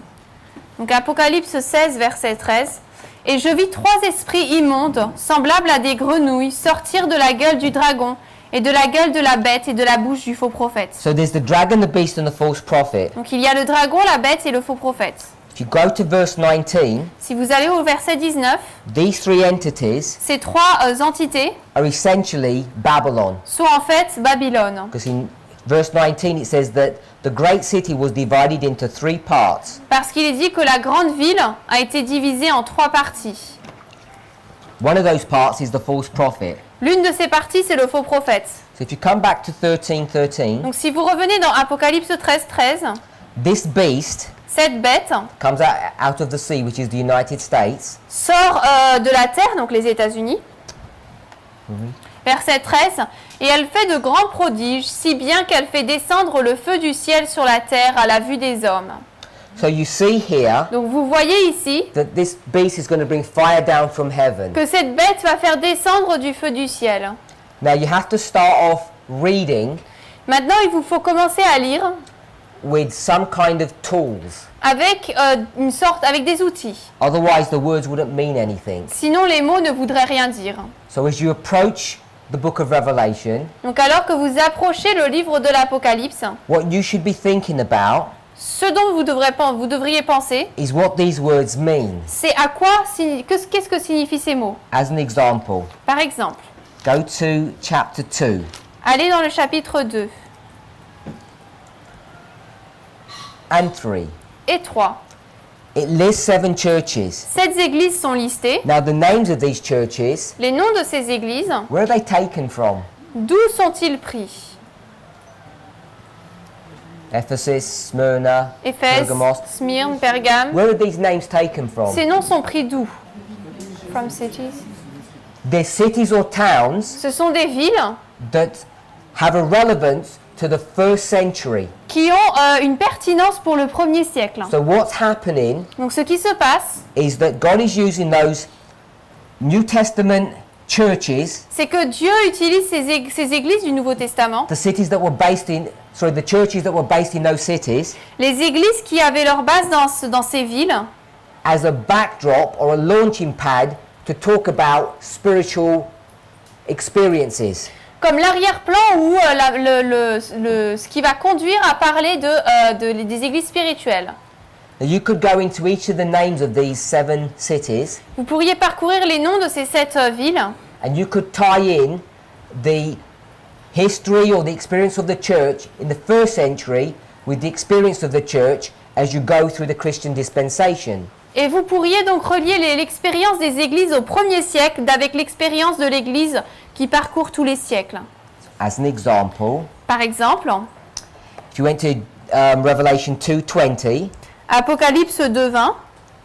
Donc Apocalypse 16, verset 13. Et je vis 3 esprits immondes, semblables à des grenouilles, sortir de la gueule du dragon, et de la gueule de la bête, et de la bouche du faux prophète. So there's the dragon, the beast, and the false prophet. Donc il y a le dragon, la bête et le faux prophète. If you go to verse 19, Si vous allez au verset 19, these three entities ces 3 entités are essentially Babylon. sont en fait Babylone. Because in verse 19 it says that the great city was divided into 3 parts. Parce qu'il est dit que la grande ville a été divisée en 3 parties. One of those parts is the false prophet. L'une de ces parties, c'est le faux prophète. So if you come back to 13:13, Donc si vous revenez dans Apocalypse 13, 13, this beast cette bête comes out of the sea, which is the United States. sort de la terre, donc les États-Unis. Verset 13, et elle fait de grands prodiges, si bien qu'elle fait descendre le feu du ciel sur la terre à la vue des hommes. So you see here Donc vous voyez ici that this beast is going to bring fire down from heaven. que cette bête va faire descendre du feu du ciel. Now you have to start off reading Maintenant, il vous faut commencer à lire with some kind of tools. avec avec des outils. Otherwise the words wouldn't mean anything. Sinon, les mots ne voudraient rien dire. So as you approach the book of Revelation, Donc alors que vous approchez le livre de l'Apocalypse, what you should be thinking about ce dont vous devriez penser, is what these words mean. c'est qu'est-ce que signifient ces mots. As an example, Par exemple, go to chapter 2. allez dans le chapitre 2 And 3. et 3. It lists 7 churches. 7 églises sont listées. Now the names of these churches, Les noms de ces églises, where are they taken from? d'où sont-ils pris? Ephesus, Smyrna, Éphèse, Pergamos. Smyrne, Pergame. Where are these names taken from? Ces noms sont pris d'où? From cities. They're cities or towns Ce sont des villes that have a relevance to the first century. qui ont une pertinence pour le 1er siècle. So what's happening Donc ce qui se passe, is that God is using those New Testament churches, c'est que Dieu utilise ces églises du Nouveau Testament, the cities that were based in, the churches that were based in those cities, les églises qui avaient leur base dans ces villes, as a backdrop or a launching pad to talk about spiritual experiences. comme l'arrière-plan ou ce qui va conduire à parler des églises spirituelles. Now you could go into each of the names of these 7 cities Vous pourriez parcourir les noms de ces 7 villes and you could tie in the history or the experience of the church in the first century with the experience of the church as you go through the Christian dispensation. et vous pourriez donc relier l'expérience des églises au 1er siècle avec l'expérience de l'église qui parcourt tous les siècles. As an example, Par exemple, if you went to Revelation 2:20, Apocalypse 2:20,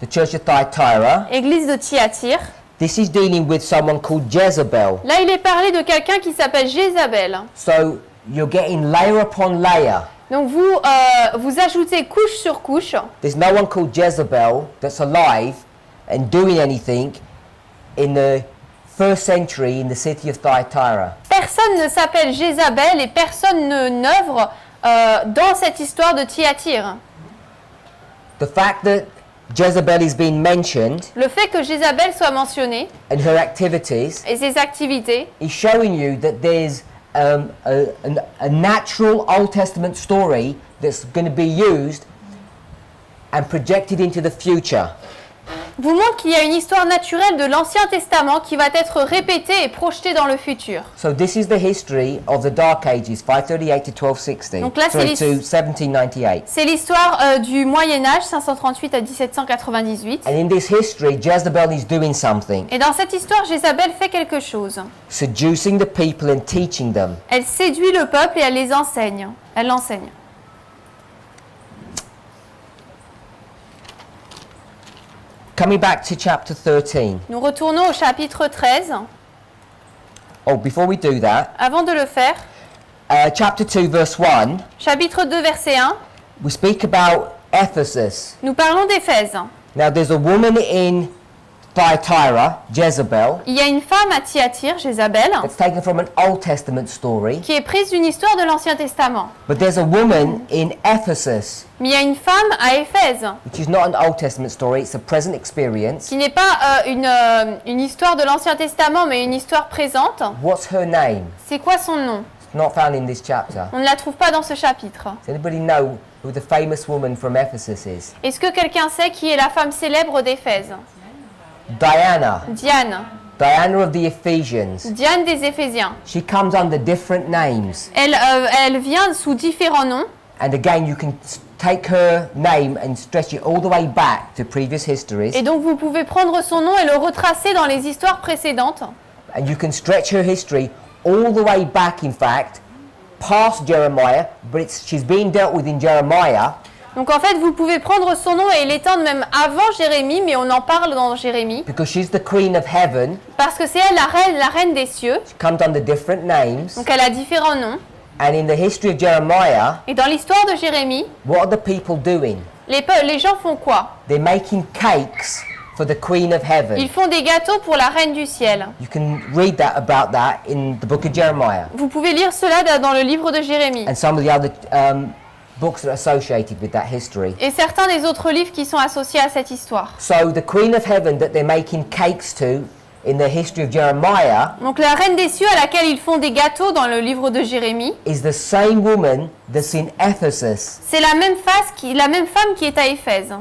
the church of Thyatira, église de Thyatire. this is dealing with someone called Jezebel. Là, il est parlé de quelqu'un qui s'appelle Jézabel. So you're getting layer upon layer. Donc vous ajoutez couche sur couche. There's no one called Jezebel that's alive and doing anything in the first century in the city of Thyatira. Personne ne s'appelle Jézabel et personne n'œuvre dans cette histoire de Thyatire. The fact that Jezebel is being mentioned Le fait que Jézabel soit mentionnée and her activities et ses activités is showing you that there's a natural Old Testament story that's going to be used and projected into the future. vous montre qu'il y a une histoire naturelle de l'Ancien Testament qui va être répétée et projetée dans le futur. So this is the history of the Dark Ages, 538 to 1260. Donc là, c'est Sorry, l'his- to 1798. C'est l'histoire du Moyen-Âge, 538 à 1798. And in this history, Jezebel is doing something, Et dans cette histoire, Jézabel fait quelque chose. seducing the people and teaching them. Elle séduit le peuple et elle les enseigne. Elle l'enseigne. Coming back to chapter 13. Nous retournons au chapitre 13. Oh, before we do that, Avant de le faire, chapter 2, verse 1, chapitre 2, verset 1, we speak about Ephesus. nous parlons d'Éphèse. Now, there's a woman in Thyatira, Jezebel, Il y a une femme à Thyatire, Jézabel, that's taken from an Old Testament story. qui est prise d'une histoire de l'Ancien Testament. But there's a woman in Ephesus, Mais il y a une femme à Éphèse, which is not an Old Testament story, it's a present experience. qui n'est pas une histoire de l'Ancien Testament, mais une histoire présente. What's her name? C'est quoi son nom? It's not found in this chapter. On ne la trouve pas dans ce chapitre. Does anybody know who the famous woman from Ephesus is? Est-ce que quelqu'un sait qui est la femme célèbre d'Éphèse? Diana. Diane. Diana of the Ephesians. Diane des Éphésiens. She comes under different names. Elle vient sous différents noms. And again, you can take her name and stretch it all the way back to previous histories. Et donc vous pouvez prendre son nom et le retracer dans les histoires précédentes. And you can stretch her history all the way back, in fact, past Jeremiah, but she's being dealt with in Jeremiah. Donc en fait, vous pouvez prendre son nom et l'étendre même avant Jérémie, mais on en parle dans Jérémie, Because she's the queen of heaven. parce que c'est elle la reine des cieux. She comes under different names. Donc elle a différents noms. And in the history of Jeremiah, Et dans l'histoire de Jérémie, what are the people doing? les gens font quoi? They're making cakes for the queen of heaven. Ils font des gâteaux pour la reine du ciel. You can read about that in the book of Jeremiah Vous pouvez lire cela dans le livre de Jérémie. and some of the other books that are associated with that history. Et certains des autres livres qui sont associés à cette histoire. So the queen of heaven that they're making cakes to in the history of Jeremiah Donc la reine des cieux à laquelle ils font des gâteaux dans le livre de Jérémie, is the same woman that's in Ephesus. c'est la même femme qui est à Éphèse.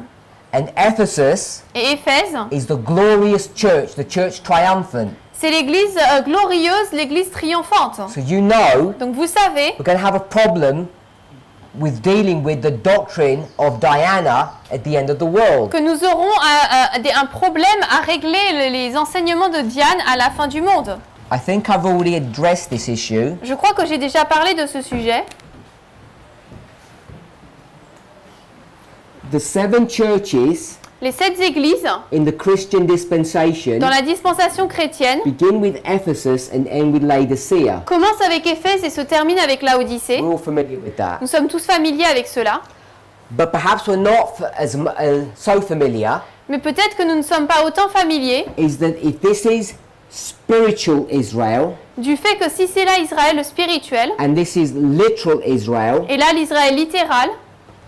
And Ephesus Et Éphèse, is the glorious church, the church triumphant. c'est l'église glorieuse, l'église triomphante. So you know Donc vous savez we're going to have a problem with dealing with the doctrine of Diana at the end of the world. que nous aurons un problème à régler les enseignements de Diane à la fin du monde. I think I've already addressed this issue. Je crois que j'ai déjà parlé de ce sujet. The 7 churches Les 7 églises in the Christian dispensation dans la dispensation chrétienne begin with Ephesus and end with Laodicea. commencent avec Éphèse et se terminent avec Laodicée. We're all familiar with that. Nous sommes tous familiers avec cela, But perhaps we're not so familiar mais peut-être que nous ne sommes pas autant familiers is that if this is spiritual Israel du fait que si c'est là Israël spirituel and this is literal Israel, et là l'Israël littéral,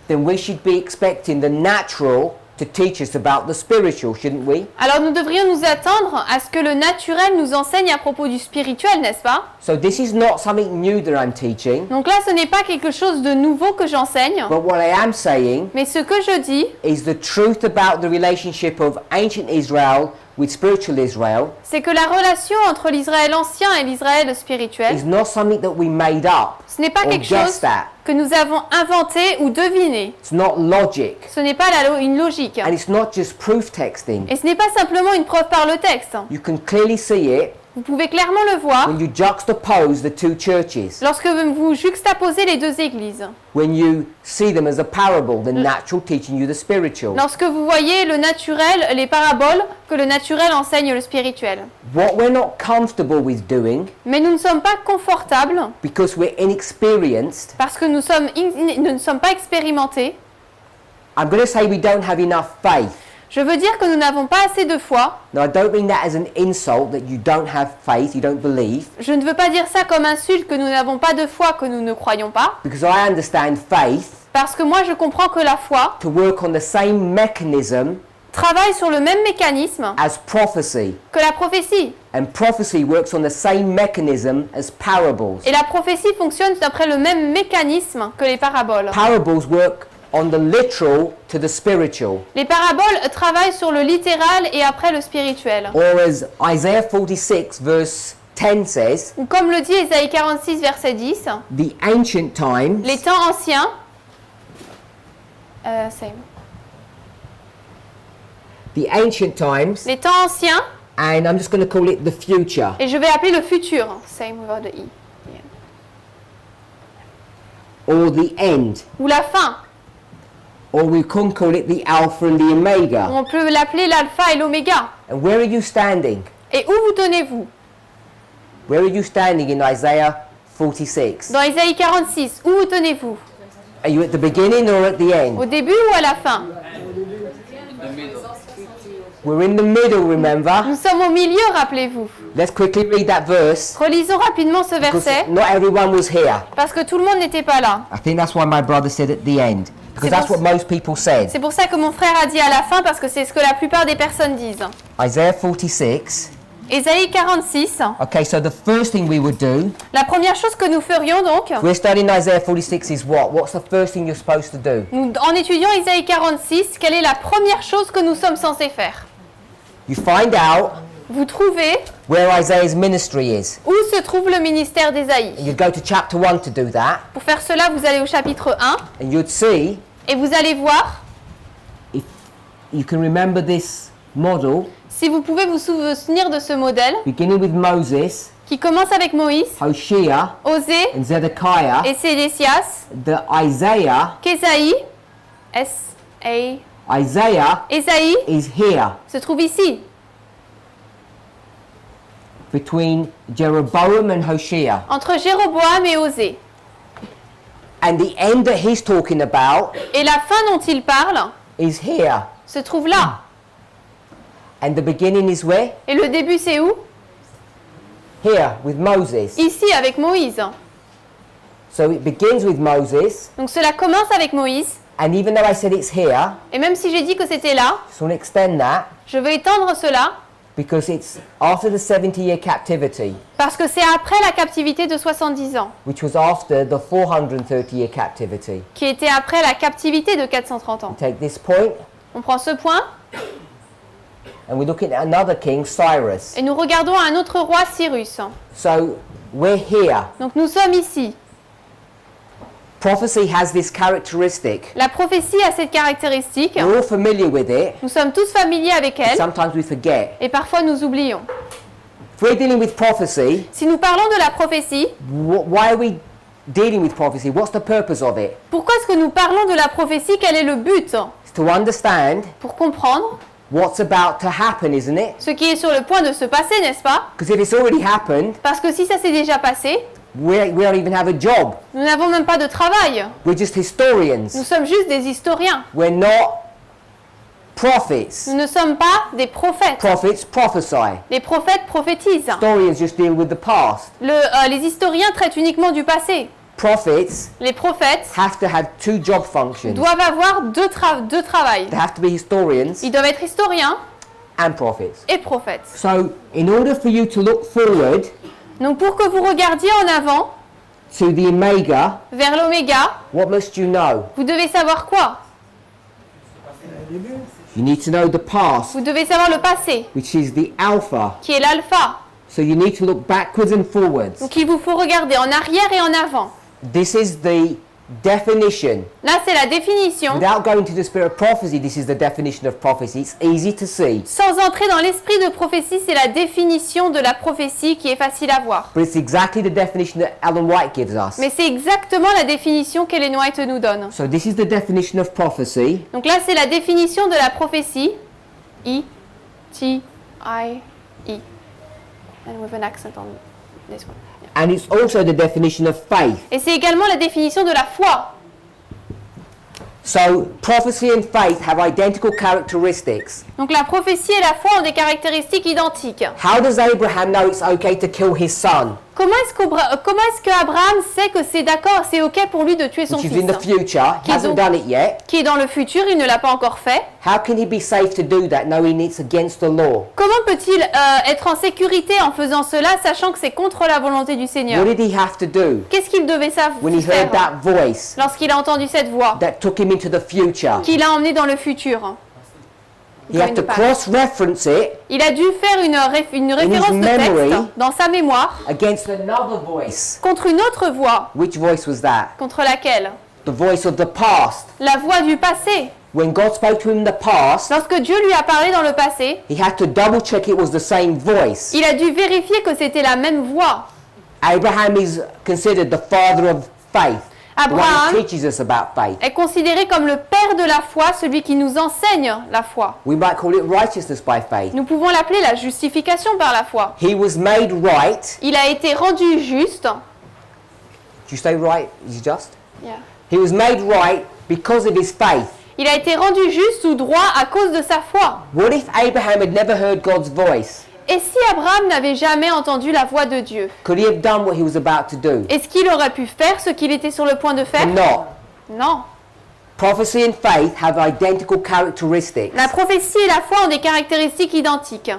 then we should be expecting the natural to teach us about the spiritual, shouldn't we? alors nous devrions nous attendre à ce que le naturel nous enseigne à propos du spirituel, n'est-ce pas? So this is not something new that I'm teaching, Donc là, ce n'est pas quelque chose de nouveau que j'enseigne, but what I am saying mais ce que je dis, is the truth about the relationship of ancient Israel with spiritual Israel c'est que la relation entre l'Israël ancien et l'Israël spirituel, is not something that we made up ce n'est pas or quelque chose guessed at. que nous avons inventé ou deviné. It's not logic, Ce n'est pas une logique. and it's not just proof texting. Et ce n'est pas simplement une preuve par le texte. You can clearly see it Vous pouvez clairement le voir when you juxtapose the two churches, lorsque vous juxtaposez les deux églises. when you see them as a parable, the natural teaching you the spiritual. Lorsque vous voyez le naturel, les paraboles, que le naturel enseigne le spirituel. What we're not comfortable with doing, Mais nous ne sommes pas confortables because we're inexperienced, parce que nous ne sommes pas expérimentés. I'm going to say we don't have enough faith. Je veux dire que nous n'avons pas assez de foi. Now, I don't mean that as an insult, that you don't have faith, you don't believe, Je ne veux pas dire ça comme insulte que nous n'avons pas de foi, que nous ne croyons pas. because I understand faith Parce que moi, je comprends que la foi to work on the same mechanism travaille sur le même mécanisme as prophecy. que la prophétie. And prophecy works on the same mechanism as parables. Et la prophétie fonctionne d'après le même mécanisme que les paraboles. Parables work on the literal to the spiritual. Les paraboles travaillent sur le littéral et après le spirituel. Or as Isaiah 46 verse 10 says, Ou comme le dit Ésaïe 46, verset 10, the ancient times les temps anciens, same. the ancient times, Les temps anciens, and I'm just going to call it the future. et je vais appeler le futur, same without the E, Or the end. ou la fin. Or we can call it the Alpha and the Ou Omega. on peut l'appeler l'alpha et l'oméga. And where are you standing? Et où vous tenez-vous? Where are you standing in Isaiah 46? Dans Ésaïe 46, où vous tenez-vous? Are you at the beginning or at the Au end? début ou à la fin? We're in the middle, remember? Nous sommes au milieu, rappelez-vous. Let's quickly read that verse. Relisons rapidement ce Because verset, not everyone was here. parce que tout le monde n'était pas là. I think that's why my brother said at the end. Because that's what most people said. C'est pour ça que mon frère a dit à la fin, parce que c'est ce que la plupart des personnes disent. Isaiah 46. Ésaïe 46, Okay, so the first thing we would do, la première chose que nous ferions donc, we're studying Isaiah 46 is what? What's the first thing you're supposed to do? en étudiant Ésaïe 46, quelle est la première chose que nous sommes censés faire? You find out Vous trouvez where Isaiah's ministry is. où se trouve le ministère d'Ésaïe. And you'd go to chapter 1 to do that. Pour faire cela, vous allez au chapitre 1 And you'd see, et vous allez voir, if you can remember this model, si vous pouvez vous souvenir de ce modèle, beginning with Moses, qui commence avec Moïse, Hoshea, Osée and Zedekiah, et Sédécias, the Isaiah, qu'Ésaïe, S-A, Isaiah Ésaïe is here se trouve ici, between Jeroboam and Hoshea. entre Jéroboam et Osée. And the end that he's talking about Et la fin dont il parle is here. se trouve là. And the beginning is where? Et le début, c'est où? Here, with Moses. Ici, avec Moïse. So it begins with Moses, Donc cela commence avec Moïse. and even though I said it's here, Et même si j'ai dit que c'était là, I just want to extend that je vais étendre cela because it's after the 70-year captivity, parce que c'est après la captivité de 70 ans, which was after the 430-year captivity. qui était après la captivité de 430 ans. Take this point, On prend ce point and we're looking at another king, Cyrus. et nous regardons un autre roi, Cyrus. So we're here. Donc nous sommes ici. Prophecy has this characteristic. La prophétie a cette caractéristique. We're all familiar with it. Nous sommes tous familiers avec elle Sometimes we forget. et parfois nous oublions. If we're dealing with prophecy, Si nous parlons de la prophétie, why are we dealing with prophecy? What's the purpose of it? pourquoi est-ce que nous parlons de la prophétie? Quel est le but? It's to understand Pour comprendre what's about to happen, isn't it? ce qui est sur le point de se passer, n'est-ce pas? Because if it's already happened, Parce que si ça s'est déjà passé, we don't even have a job. nous n'avons même pas de travail. We're just Nous historians. sommes juste des historiens. We're not prophets. Nous ne sommes pas des prophètes. Prophets prophesy. Les prophètes prophétisent. Historians just deal with the past. Les historiens traitent uniquement du passé. Prophets Les prophètes have to have two job functions. doivent avoir deux travails. They have to be historians Ils doivent être historiens and prophets. et prophètes. So, in order for you to look forward Donc pour que vous regardiez en avant, to the Omega, vers l'oméga, what must you know? vous devez savoir quoi? You need to know the past, Vous devez savoir le passé, which is the Alpha. qui est l'alpha. So you need to look backwards and forwards. Donc il vous faut regarder en arrière et en avant. This is the definition. Là, c'est la définition. Without going to the spirit of prophecy, this is the definition of prophecy. It's easy to see. Sans entrer dans l'esprit de prophétie, c'est la définition de la prophétie qui est facile à voir. But it's exactly the definition that Ellen White gives us. Mais c'est exactement la définition qu'Ellen White nous donne. So this is the definition of prophecy. Donc là, c'est la définition de la prophétie. E-T-I-E. And with an accent on this one. Yeah. And it's also the definition of faith. Et c'est également la définition de la foi. So prophecy and faith have identical characteristics. Donc la prophétie et la foi ont des caractéristiques identiques. How does Abraham know it's okay to kill his son? comment est-ce que Abraham sait que c'est d'accord, c'est ok pour lui de tuer son which is fils, in the future, he Qui hasn't donc- done it yet. qui est dans le futur, il ne l'a pas encore fait? How can he be safe to do that knowing it's against the law? Comment peut-il être en sécurité en faisant cela, sachant que c'est contre la volonté du Seigneur? What did he have to do Qu'est-ce qu'il devait when he faire heard that voice lorsqu'il a entendu cette voix that took him into the future? qui l'a emmené dans le futur? He had to cross-reference it Il a dû faire une référence de memory. texte dans sa mémoire against another voice. contre une autre voix. Which voice was that? Contre laquelle? The voice of the past. La voix du passé. When God spoke to him in the past, Lorsque Dieu lui a parlé dans le passé, he had to double check it was the same voice. il a dû vérifier que c'était la même voix. Abraham is considered the father of faith. The one Abraham who teaches us about faith. est considéré comme le père de la foi, celui qui nous enseigne la foi. We might call it righteousness by faith. Nous pouvons l'appeler la justification par la foi. He was made right. Il a été rendu juste. Did you say right? Is it just? Yeah. He was made right because of his faith. Il a été rendu juste ou droit à cause de sa foi. What if Abraham had never heard God's voice? Et si Abraham n'avait jamais entendu la voix de Dieu, Could he have done what he was about to do? est-ce qu'il aurait pu faire ce qu'il était sur le point de faire? Not. Non. Prophecy and faith have identical characteristics. La prophétie et la foi ont des caractéristiques identiques.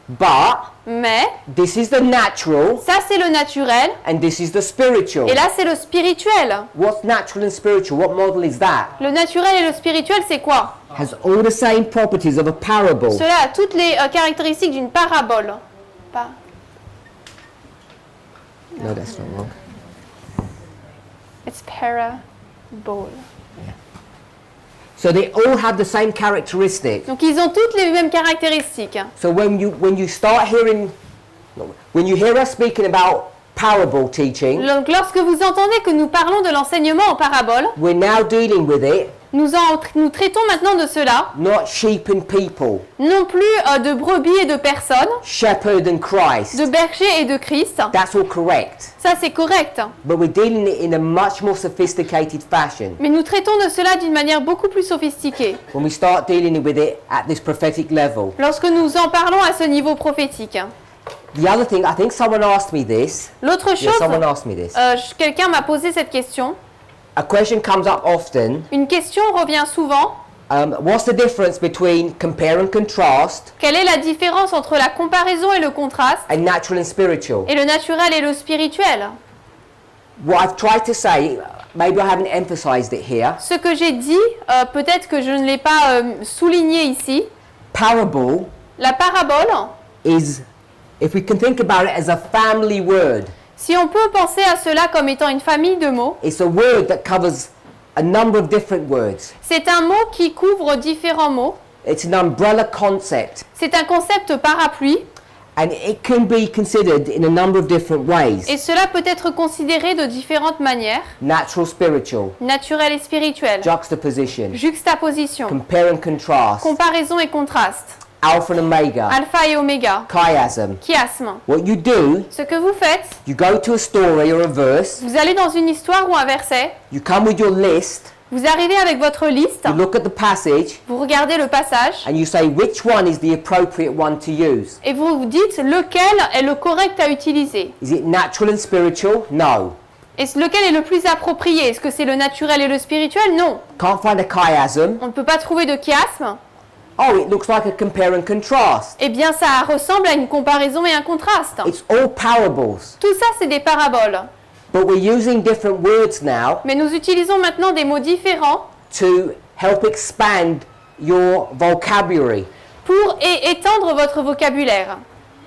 But Mais this is the natural ça, c'est le naturel. and this is the spiritual. Et là, c'est le spirituel. What's natural and spiritual? What model is that? Le naturel et le spirituel, c'est quoi? Has all the same properties of a parable. Cela a toutes les caractéristiques d'une parabole. Pas. No, that's not wrong. It's parable. So they all have the same characteristics. Donc, ils ont toutes les mêmes caractéristiques. So when you start hearing, when you hear us speaking about parable teaching, Donc, lorsque vous entendez que nous parlons de l'enseignement en parabole, we're now dealing with it, nous traitons maintenant de cela, not sheep and people, non plus de brebis et de personnes, shepherd and Christ. de bergers et de Christ. That's all correct. Ça, c'est correct. But we're dealing it in a much more sophisticated fashion Mais nous traitons de cela d'une manière beaucoup plus sophistiquée. when we start dealing with it at this prophetic level. Lorsque nous en parlons à ce niveau prophétique. The other thing, I think someone asked me this. L'autre Yeah, chose, someone asked me this. quelqu'un m'a posé cette question. A question comes up often. Une question revient souvent. What's the difference between compare and contrast Quelle est la différence entre la comparaison et le contraste, and natural and spiritual? et le naturel et le spirituel? What I've tried to say, maybe I haven't emphasized it here. Ce que j'ai dit, peut-être que je ne l'ai pas souligné ici. Parable La parabole, is, if we can think about it as a family word, si on peut penser à cela comme étant une famille de mots, it's a word that covers a number of different words. c'est un mot qui couvre différents mots. It's an umbrella concept, C'est un concept parapluie, and it can be considered in a number of different ways. et cela peut être considéré de différentes manières, Natural, spiritual, naturel et spirituel, juxtaposition, juxtaposition, compare and contrast, comparaison et contraste, alpha and omega, alpha et oméga, chiasm. chiasme. What you do, Ce que vous faites, you go to a story or a verse, vous allez dans une histoire ou un verset, you come with your list, vous arrivez avec votre liste, you look at the passage, vous regardez le passage, and you say which one is the appropriate one to use. et vous vous dites lequel est le correct à utiliser. Is it natural and spiritual? No. Et lequel est le plus approprié? Est-ce que c'est le naturel et le spirituel? Non. Can't find a chiasm. On ne peut pas trouver de chiasme. Oh, it looks like a compare and contrast. Eh bien, ça ressemble à une comparaison et un contraste. It's all parables. Tout ça, c'est des paraboles. But we're using different words now Mais nous utilisons maintenant des mots différents to help expand your vocabulary. pour étendre votre vocabulaire.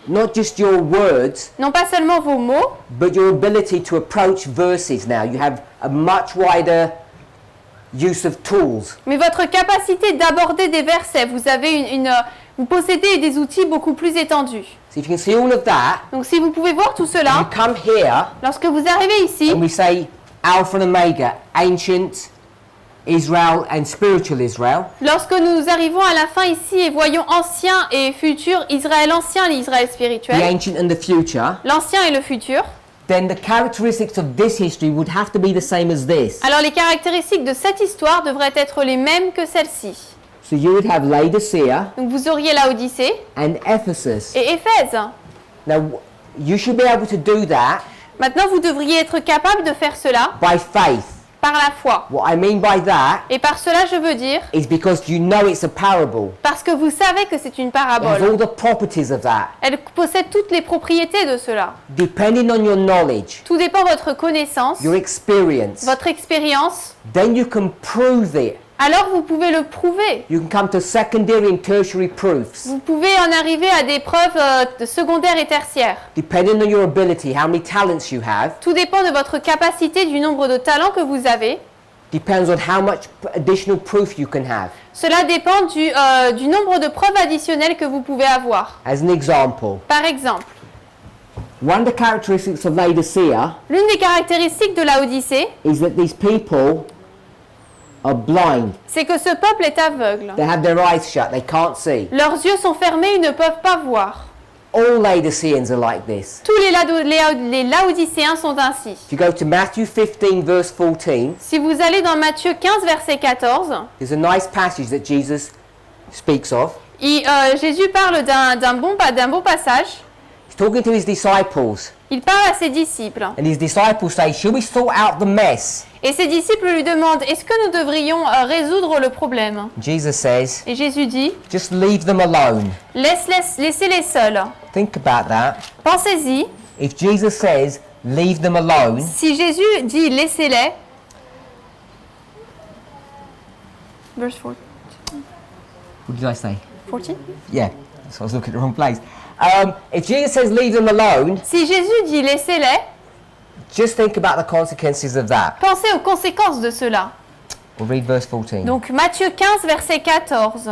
Not just your words, Non pas seulement vos mots, but your ability to approach verses now. You have a much wider use of tools. mais votre capacité d'aborder des versets. Vous avez vous possédez des outils beaucoup plus étendus. So if you can see all of that, Donc si vous pouvez voir tout you cela, come here lorsque vous arrivez ici, and we say Alpha and Omega, ancient Israel and spiritual Israel. lorsque nous arrivons à la fin ici et voyons ancien et futur, Israël ancien et Israël The spirituel, ancient and the future, l'ancien et le futur, then the characteristics of this history would have to be the same as this. alors les caractéristiques de cette histoire devraient être les mêmes que celle-ci. So you would have Laodicea Donc vous auriez Laodicée and Ephesus. et Éphèse. Now, You should be able to do that Maintenant, vous devriez être capable de faire cela by faith. par la foi. What I mean by that Et par cela, je veux dire, is because you know it's a parable. parce que vous savez que c'est une It has parabole. all the properties of that. Elle possède toutes les propriétés de cela. Depending on your knowledge, Tout dépend de votre connaissance, your experience, votre expérience. then you can prove it. Alors, vous pouvez le prouver. You can come to secondary and tertiary proofs. Vous pouvez en arriver à des preuves de secondaires et tertiaires. Depending on your ability, how many talents you have, Tout dépend de votre capacité, du nombre de talents que vous avez. depends on how much additional proof you can have. Cela dépend du nombre de preuves additionnelles que vous pouvez avoir. As an example, Par exemple, one of the characteristics of Laodicea l'une des caractéristiques de la Odyssée, is that these people are blind. c'est que ce peuple est aveugle. They have their eyes shut, they can't see. Leurs yeux sont fermés, ils ne peuvent pas voir. All Laodiceans are like this. Tous les Laodicéens sont ainsi. If you go to Matthew 15, verse 14, Si vous allez dans Matthieu 15, verset 14, there's a nice passage that Jesus speaks of. Jésus parle d'un bon passage. He's talking to his disciples, Il parle à ses disciples. and his disciples say, Should we sort out the mess? Et ses disciples lui demandent, est-ce que nous devrions résoudre le problème? Jesus says, Et Jésus dit, Just leave them alone. laissez-les seuls. Think about that. Pensez-y, If Jesus says, Leave them alone, si Jésus dit laissez-les, verse 14. what did I say? 14? Yeah, so I was looking at the wrong place. If Jesus says, Leave them alone, Si Jésus dit laissez-les, just think about the consequences of that. pensez aux conséquences de cela. We'll read verse 14. Donc Matthieu 15, verset 14.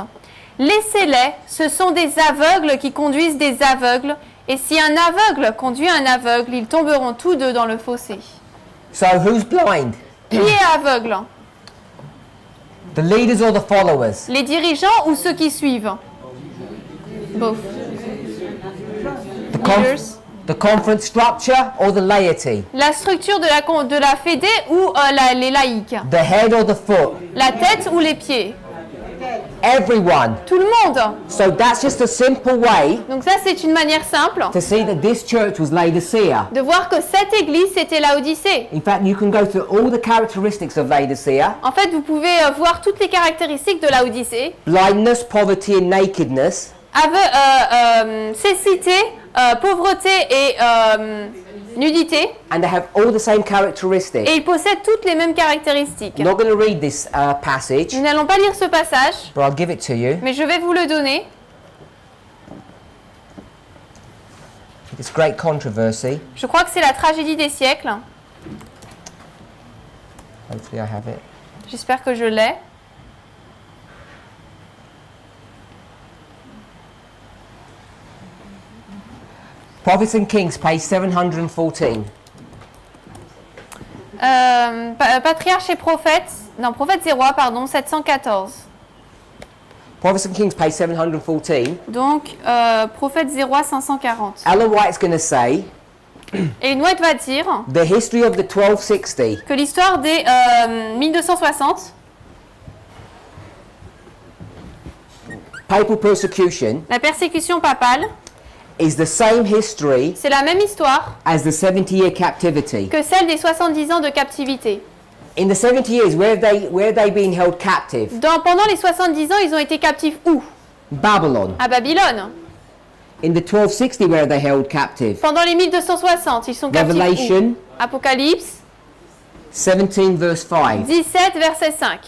Laissez-les, ce sont des aveugles qui conduisent des aveugles, et si un aveugle conduit un aveugle, ils tomberont tous deux dans le fossé. So, who's blind? Qui est aveugle? The leaders or the followers? Les dirigeants ou ceux qui suivent? Both. The, conf- Leaders. the conference structure or the laity? La structure de la fédé ou les laïcs? The head or the foot? La tête ou les pieds? Everyone. Tout le monde. So that's just a simple way Donc ça, c'est une manière simple to see that this church was Laodicea. de voir que cette église, c'était Laodicée. In fact, you can go through all the characteristics of Laodicea: En fait, vous pouvez voir toutes les caractéristiques de Laodicée. blindness, poverty, and nakedness. Cécité, pauvreté et nudité. And they have all the same characteristics. Et ils possèdent toutes les mêmes caractéristiques. I'm not going to read this passage, Nous n'allons pas lire ce passage, but I'll give it to you. mais je vais vous le donner. It's great controversy. Je crois que c'est la tragédie des siècles. Hopefully, I have it. J'espère que je l'ai. Prophets and Kings, page 714. Patriarche et prophète, non, prophètes et rois, pardon, 714. Prophets and Kings, page 714. Donc, prophètes et rois, 540. Ellen White's going to say Et White va dire the history of the 1260 que l'histoire des 1260, papal persecution la persécution papale, is the same history c'est la même histoire as the 70-year captivity. que celle des 70 ans de captivité. In the 70 years, where have they been held captive? Pendant les 70 ans, ils ont été captifs où? Babylon. À Babylone. In the 1260, where are they held captive? Pendant les 1260, ils sont captifs où? Revelation Apocalypse 17, verse 5. 17, verset 5.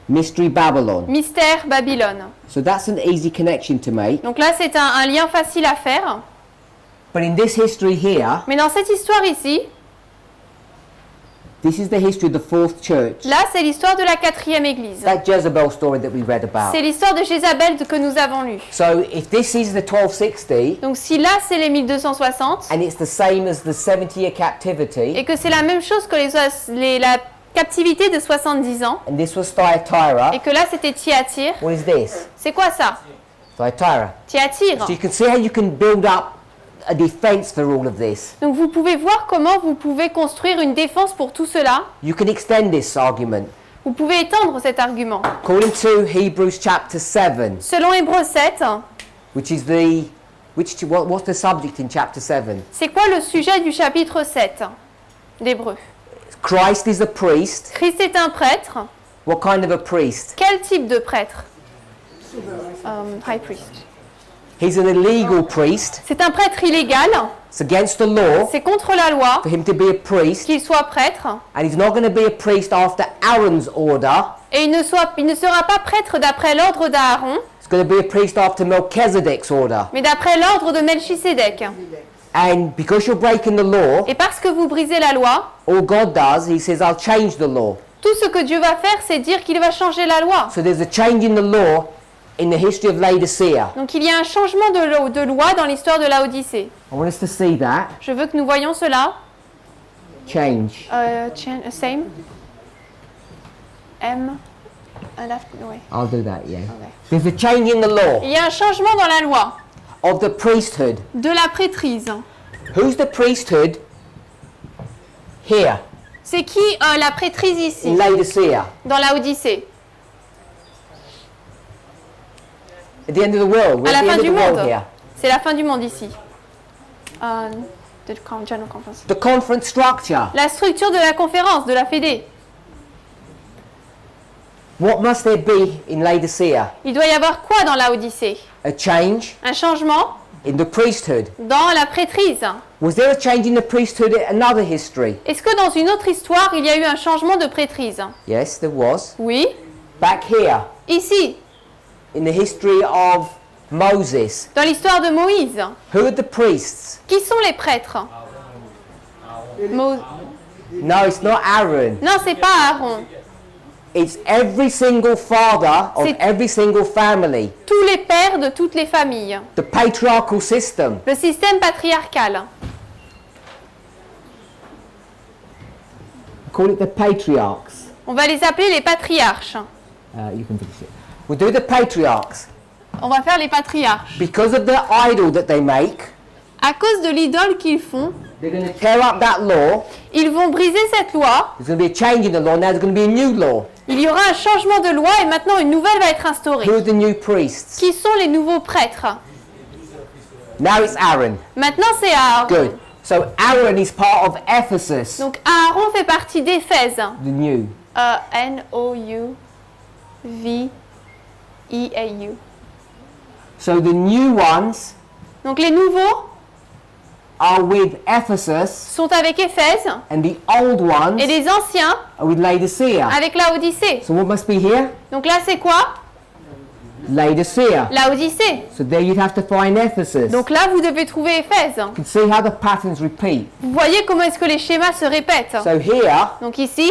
Mystery Babylon. Mystère Babylone. So that's an easy connection to make. Donc là, c'est un lien facile à faire. But in this history here, Mais dans cette histoire ici, this is the history of the fourth church. là, c'est l'histoire de la 4e église. That Jezebel story that we read about. C'est l'histoire de Jézabel que nous avons lue. So if this is the 1260, Donc si là, c'est les 1260, and it's the same as the 70-year captivity, et que c'est la même chose que la captivité de 70 ans, and this was Thyatira, et que là, c'était Thyatire, what is this? c'est quoi ça? Thyatira. Thyatire. So you can see how you can build up a defense for all of this. Donc vous pouvez voir comment vous pouvez construire une défense pour tout cela. You can extend this argument. Vous pouvez étendre cet argument. According to Hebrews chapter 7, Selon Hébreux 7, which is the What's the subject in chapter 7? C'est quoi le sujet du chapitre 7 d'Hébreux? Christ is a priest. Christ est un prêtre. What kind of a priest? Quel type de prêtre? High priest. He's an illegal priest. C'est un prêtre illégal. It's against the law C'est contre la loi for him to be a priest. qu'il soit prêtre. And he's not going to be a priest after Aaron's order. Et il ne sera pas prêtre d'après l'ordre d'Aaron, He's going to be a priest after Melchizedek's order. mais d'après l'ordre de Melchisédek. And because you're breaking the law, Et parce que vous brisez la loi, all God does, he says, I'll change the law. tout ce que Dieu va faire, c'est dire qu'il va changer la loi. So there's a change in the law in the history of Laodicea. Donc il y a un changement de loi dans l'histoire de Laodicée. I want us to see that. Je veux que nous voyions cela. Change. Same. M. Ouais. I'll do that, yeah. Okay. There's a change in the law Il y a un changement dans la loi of the priesthood. de la prêtrise. Who's the priesthood here C'est qui la prêtrise in ici, Laodicea? dans Laodicée? At the end of the world. We're À at la the fin end of du the world monde. here. C'est la fin du monde ici. General Conference. The conference structure. La structure de la conférence, de la Fédé. What must there be in Laodicea? Il doit y avoir quoi dans Laodicée? A change Un changement in the priesthood. dans la prêtrise. Was there a change in the priesthood in another history? Est-ce que dans une autre histoire, il y a eu un changement de prêtrise? Yes, there was. Oui. Back here, Ici, in the history of Moses. dans l'histoire de Moïse. Who are the priests? Qui sont les prêtres? No, it's not Aaron. Non, c'est pas Aaron. It's every single father of C'est- every single family. Tous les pères de toutes les familles. The patriarchal system. Le système patriarcal. Call it the patriarchs. On va les appeler les patriarches. You can finish it. We'll do the patriarchs. On va faire les patriarches. Because of the idol that they make, À cause de l'idole qu'ils font, they're going to tear up that law. ils vont briser cette loi. There's going to be a change in the law. Now there's going to be a new law. Il y aura un changement de loi et maintenant une nouvelle va être instaurée. Who are the new priests? Qui sont les nouveaux prêtres? Now it's Aaron. Maintenant c'est Aaron. Good. So Aaron is part of Ephesus, Donc Aaron fait partie d'Éphèse. the new. N-O-U-V-E-A-U. So the new ones Donc les nouveaux are with Ephesus, sont avec Éphèse and the old ones et les anciens are with Laodicea. avec Laodicée. So what must be here? Donc là c'est quoi? Laodicea. Laodicée. So there you'd have to find Ephesus. Donc là vous devez trouver Éphèse. You can see how the patterns repeat. Vous voyez comment est-ce que les schémas se répètent. So here, Donc ici,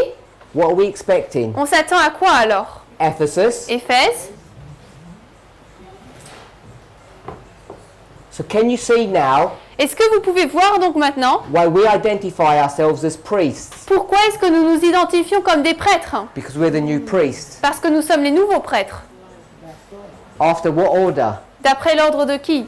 what are we expecting? on s'attend à quoi alors? Ephesus. Éphèse. So can you see now Est-ce que vous pouvez voir donc maintenant why we identify ourselves as priests? pourquoi est-ce que nous nous identifions comme des prêtres? Because we're the new priests. Parce que nous sommes les nouveaux prêtres. After what order? D'après l'ordre de qui?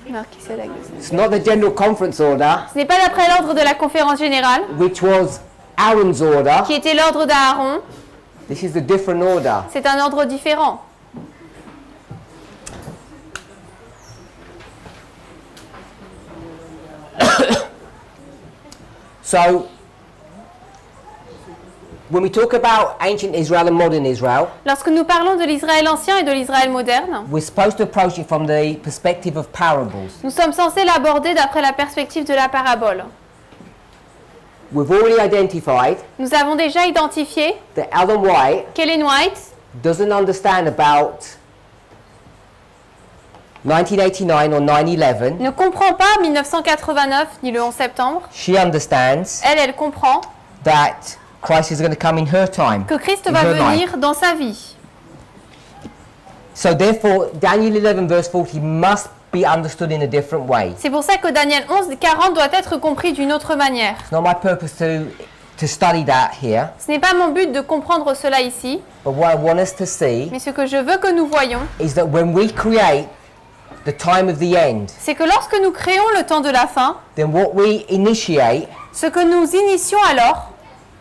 Melchisédek. It's not the general conference order, Ce n'est pas d'après l'ordre de la conférence générale, which was Aaron's order. qui était l'ordre d'Aaron. This is a different order. C'est un ordre différent. So, when we talk about ancient Israel and modern Israel, Lorsque nous parlons de l'Israël ancien et de l'Israël moderne, we're supposed to approach it from the perspective of parables. nous sommes censés l'aborder d'après la perspective de la parabole. We've already identified Nous avons déjà identifié that Ellen White qu'Ellen White doesn't understand about 1989 or 9/11. ne comprend pas 1989 ni le 11 septembre. She understands Elle comprend that Christ is going to come in her time. que Christ in va her life. venir dans sa vie. So therefore, Daniel 11 verse 40 must be understood in a different way. C'est pour ça que Daniel 11:40 doit être compris d'une autre manière. It's not my purpose to study that here, Ce n'est pas mon but de comprendre cela ici, but what I want us to see mais ce que je veux que nous voyons, is that when we create the time of the end, c'est que lorsque nous créons le temps de la fin, then what we initiate ce que nous initions alors,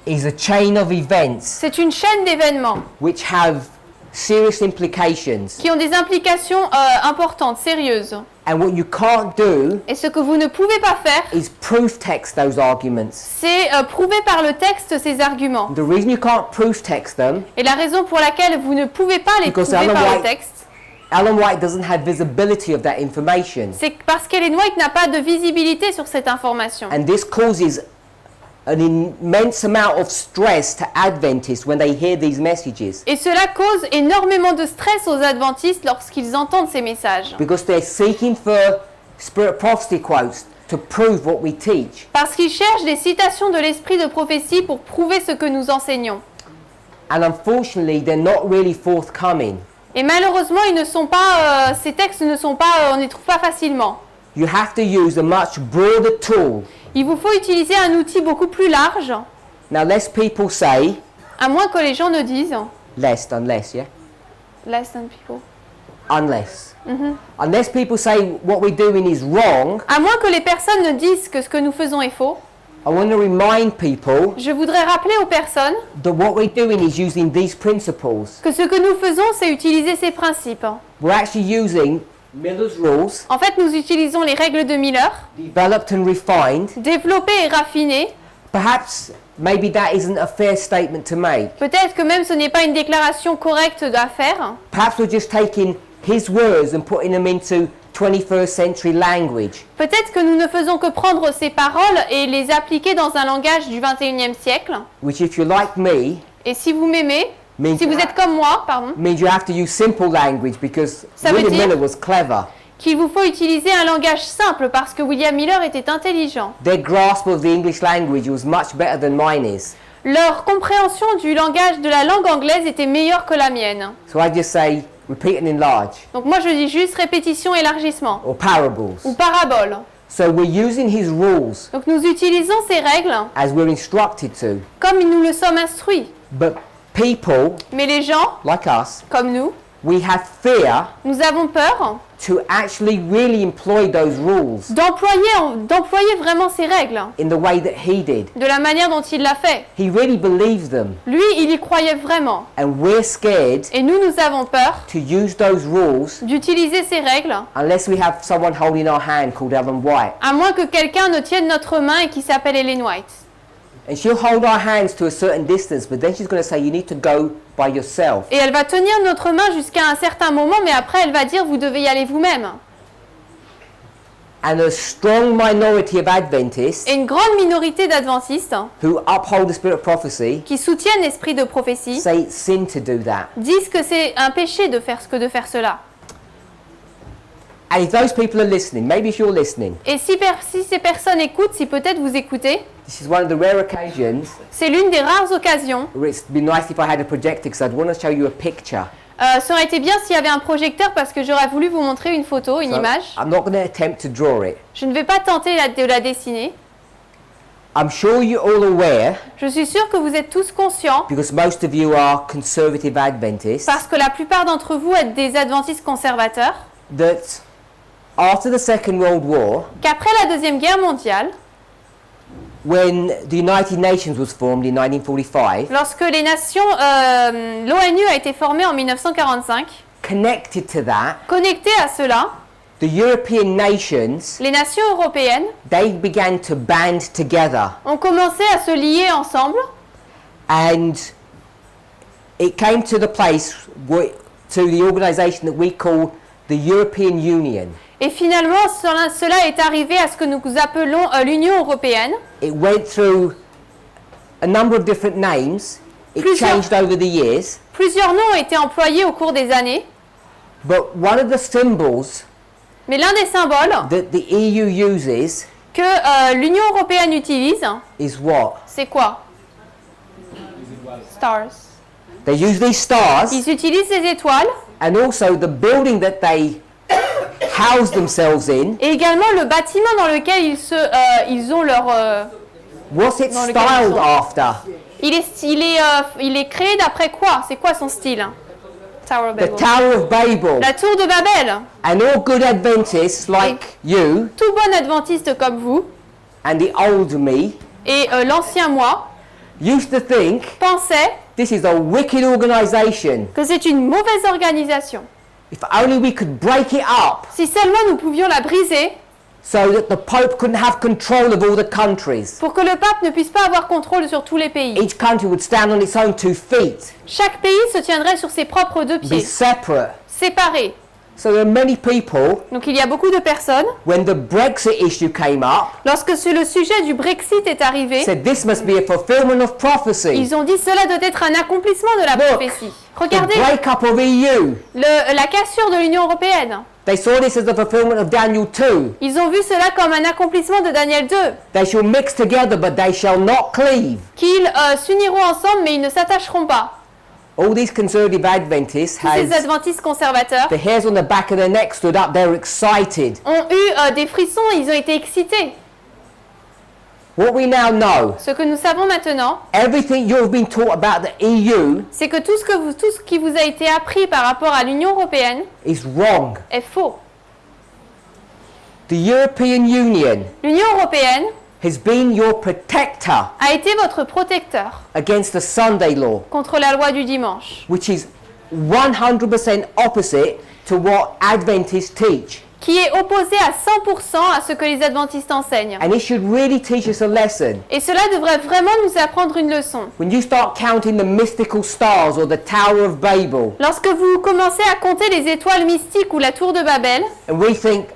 is a chain of events c'est une chaîne d'événements which have serious implications. qui ont des implications importantes, sérieuses. And what you can't do Et ce que vous ne pouvez pas faire, is proof text those arguments. c'est prouver par le texte ces arguments. The reason you can't proof text them, Et la raison pour laquelle vous ne pouvez pas les Because prouver Ellen par le White- texte, Ellen White doesn't have visibility of that information. c'est parce qu'Ellen White n'a pas de visibilité sur cette information. And this causes an immense amount of stress to Adventists when they hear these messages. Et cela cause énormément de stress aux adventistes lorsqu'ils entendent ces messages. Because they're seeking for spirit prophecy quotes to prove what we teach. Parce qu'ils cherchent des citations de l'esprit de prophétie pour prouver ce que nous enseignons. And unfortunately, they're not really forthcoming. Et malheureusement, ils ne sont pas, ces textes ne sont pas, on ne les trouve pas facilement. You have to use a much broader tool. Il vous faut utiliser un outil beaucoup plus large, Now, less people say, à moins que les gens ne disent unless, yeah? less than people. Unless. Unless people say what we're doing is wrong, À moins que les personnes ne disent que ce que nous faisons est faux, I want to remind people je voudrais rappeler aux personnes that what we're doing is using these principles. que ce que nous faisons, c'est utiliser ces principes. We're actually using Miller's rules, En fait, nous utilisons les règles de Miller, developed and refined. développées et raffinées. Perhaps maybe that isn't a fair statement to make. Peut-être que même ce n'est pas une déclaration correcte à faire. Perhaps we're just taking his words and putting them into 21st century language. Peut-être que nous ne faisons que prendre ces paroles et les appliquer dans un langage du 21e siècle. Which, if you're like me, Et si vous m'aimez, means, si vous êtes comme moi, pardon, means you have to use simple language because Ça veut William dire- Miller was clever. qu'il vous faut utiliser un langage simple parce que William Miller était intelligent. Their grasp of the English language was much better than mine is. Leur compréhension du langage de la langue anglaise était meilleure que la mienne. So I just say repeat and enlarge, Donc moi je dis juste répétition, élargissement or parables. ou parabole. So we're using his rules Donc nous utilisons ces règles as we're instructed to. comme nous le sommes instruits. But people Mais les gens, like us, comme nous, we have fear nous avons peur to actually really employ those rules d'employer vraiment ces règles in the way that he did. de la manière dont il l'a fait. He really believed them, Lui, il y croyait vraiment. and we're scared Et nous avons peur to use those rules d'utiliser ces règles unless we have someone holding our hand called Ellen White. à moins que quelqu'un ne tienne notre main et qui s'appelle Ellen White. And she'll hold our hands to a certain distance, but then she's going to say, you need to go by yourself. Et elle va tenir notre main jusqu'à un certain moment, mais après elle va dire vous devez y aller vous-même. And a strong minority of Adventists Et une grande minorité d'adventistes who uphold the spirit of prophecy qui soutiennent l'esprit de prophétie say it's sin to do that. disent que c'est un péché de faire cela. And if those people are listening, maybe if you're listening, Et si ces personnes écoutent, si peut-être vous écoutez, this is one of the rare occasions c'est l'une des rares occasions. where it's been nice if I had a projector because I'd want to show you a picture. Ça aurait été bien s'il y avait un projecteur parce que j'aurais voulu vous montrer une photo, une So image. I'm not going to attempt to draw it. Je ne vais pas tenter de la dessiner. I'm sure you're all aware, Je suis sûre que vous êtes tous conscients, because most of you are conservative Adventists, parce que la plupart d'entre vous êtes des adventistes conservateurs, that after the Second World War, qu'après la Deuxième Guerre mondiale, when the United Nations was formed in 1945, lorsque les nations, l'ONU a été formée en 1945, connected to that, connectées à cela, the European nations, les nations européennes they began to band together, ont commencé à se lier ensemble and it came to the place to the organisation that we call the European Union. et finalement cela est arrivé à ce que nous appelons l'Union européenne. It went through a number of different names. It changed over the years, Plusieurs noms ont été employés au cours des années, but one of the symbols mais l'un des symboles that the EU uses que l'Union européenne utilise, is what? c'est quoi? Stars. They use these stars, Ils utilisent ces étoiles and also the building that they house themselves in. et également le bâtiment dans lequel ils ont leur... What's it Dans lequel ils styled sont. after? il est créé d'après quoi? C'est quoi son style? Tower of The Babel. Tower of Babel. La tour de Babel. And all good Adventists like you Tout bon adventiste comme vous and the old me, et l'ancien moi, used to think pensaient this is a wicked organization. que c'est une mauvaise organisation. If only we could break it up Si seulement nous pouvions la briser so that the Pope couldn't have control of all the countries. pour que le pape ne puisse pas avoir contrôle sur tous les pays. Each country would stand on its own 2 feet, Chaque pays se tiendrait sur ses propres 2 be pieds, separate. séparés. So there are many people, Donc il y a beaucoup de personnes, when the Brexit issue came up, lorsque le sujet du Brexit est arrivé, said this must be a fulfillment of prophecy. ils ont dit cela doit être un accomplissement de la Look, prophétie. The Regardez breakup of EU. la cassure de l'Union européenne. They saw this as the fulfillment of Daniel 2. Ils ont vu cela comme un accomplissement de Daniel 2, They shall mix together, but they shall not cleave. qu'ils s'uniront ensemble mais ils ne s'attacheront pas. All these conservative Adventists Tous ces has adventistes conservateurs the hairs on the back of their neck stood up. They're excited. ont eu des frissons, ils ont été excités. What we now know, Ce que nous savons maintenant, everything you've been taught about the EU c'est que tout ce qui vous a été appris par rapport à l'Union européenne is wrong. est faux. The European Union L'Union européenne has been your protector a été votre protecteur against the Sunday law, contre la loi du dimanche, which is 100% opposite to what Adventists teach. qui est opposé à 100% à ce que les adventistes enseignent. And it should really teach us a lesson. Et cela devrait vraiment nous apprendre une leçon. When you start counting the mystical stars or the Tower of Babel, Lorsque vous commencez à compter les étoiles mystiques ou la tour de Babel, and we think,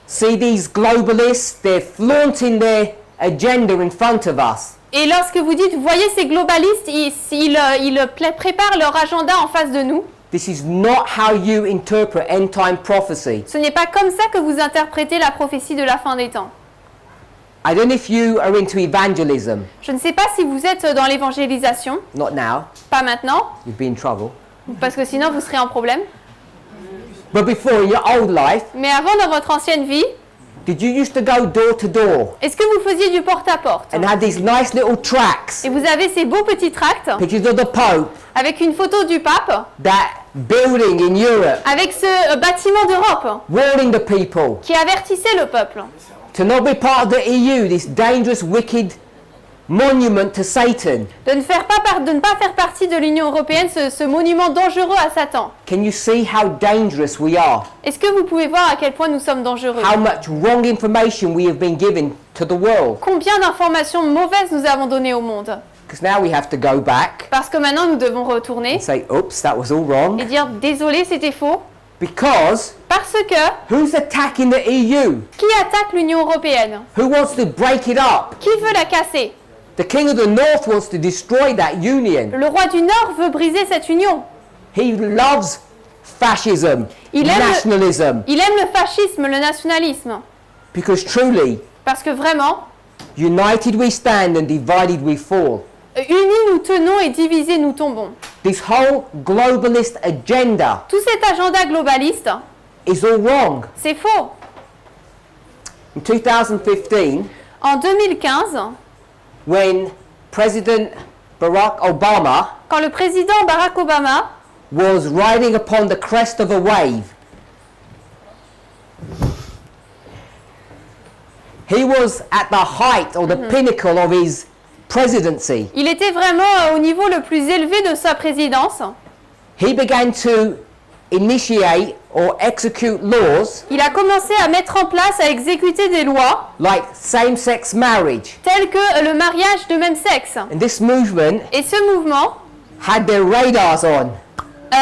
see these globalists, they're flaunting their agenda in front of us. et lorsque vous dites, voyez ces globalistes, ils préparent leur agenda en face de nous, This is not how you interpret end time prophecy. ce n'est pas comme ça que vous interprétez la prophétie de la fin des temps. I don't know if you are into evangelism. Je ne sais pas si vous êtes dans l'évangélisation, Not now, pas maintenant, you'd be in trouble. parce que sinon vous serez en problème, But before, in your old life, mais avant dans votre ancienne vie, did you used to go door to door est-ce que vous faisiez du porte-à-porte? and had these nice little tracts, Et vous avez ces beaux petits tracts pictures of the Pope, avec une photo du pape, that building in Europe, avec ce bâtiment d'Europe warning the people qui avertissait le peuple to not be part of the EU, this dangerous, wicked monument to Satan? de ne pas faire partie de l'Union européenne, ce monument dangereux à Satan. Can you see how dangerous we are? Est-ce que vous pouvez voir à quel point nous sommes dangereux? How much wrong information we have been given to the world? Combien d'informations mauvaises nous avons données au monde? Because now we have to go back Parce que maintenant nous devons retourner and say, oops, that was all wrong. et dire désolé, c'était faux. Because Parce que who's attacking the EU? qui attaque l'Union européenne? Who wants to break it up? Qui veut la casser? The King of the North wants to destroy that union. Le roi du Nord veut briser cette union. He loves fascism, Il aime le- nationalism, Il aime le fascisme, le nationalisme. because truly, Parce que vraiment, united we stand and divided we fall. unis nous tenons et divisés nous tombons. This whole globalist agenda Tout cet agenda globaliste, is all wrong. c'est faux. In 2015, En 2015, when President Barack Obama quand le président Barack Obama was riding upon the crest of a wave, he was at the height or the pinnacle of his presidency. il était vraiment au niveau le plus élevé de sa présidence, He began to initiate or execute laws il a commencé à mettre en place, à exécuter des lois like same-sex marriage. telles que le mariage de même sexe. And this movement Et ce mouvement, had their radars on.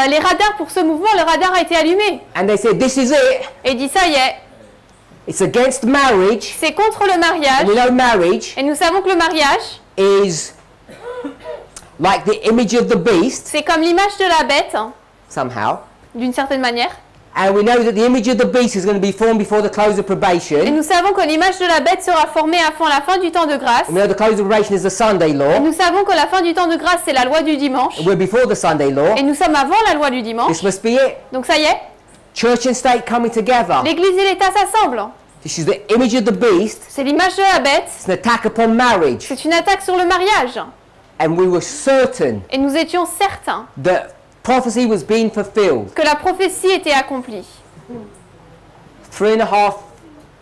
les radars pour ce mouvement, le radar a été allumé. And they said, this is it. Et dit ça y est, It's against marriage. c'est contre le And mariage. we know marriage Et nous savons que le mariage, is like the image of the beast, c'est comme l'image de la bête, somehow. d'une certaine manière. And we know that the image of the beast is going to be formed before the close of Et probation. nous savons que l'image de la bête sera formée avant la fin du temps de grâce. And we know the close of probation is the Sunday Et law. nous savons que la fin du temps de grâce, c'est la loi du dimanche. And we're before the Sunday law. Et nous sommes avant la loi du dimanche. This must be it. Donc ça y est, Church and state coming together. l'Église et l'État s'assemblent. This is the image of the beast. C'est l'image de la bête. It's an attack upon marriage. C'est une attaque sur le mariage. And we were certain Et nous étions certains that prophecy was being fulfilled. que la prophétie était accomplie. 3.5,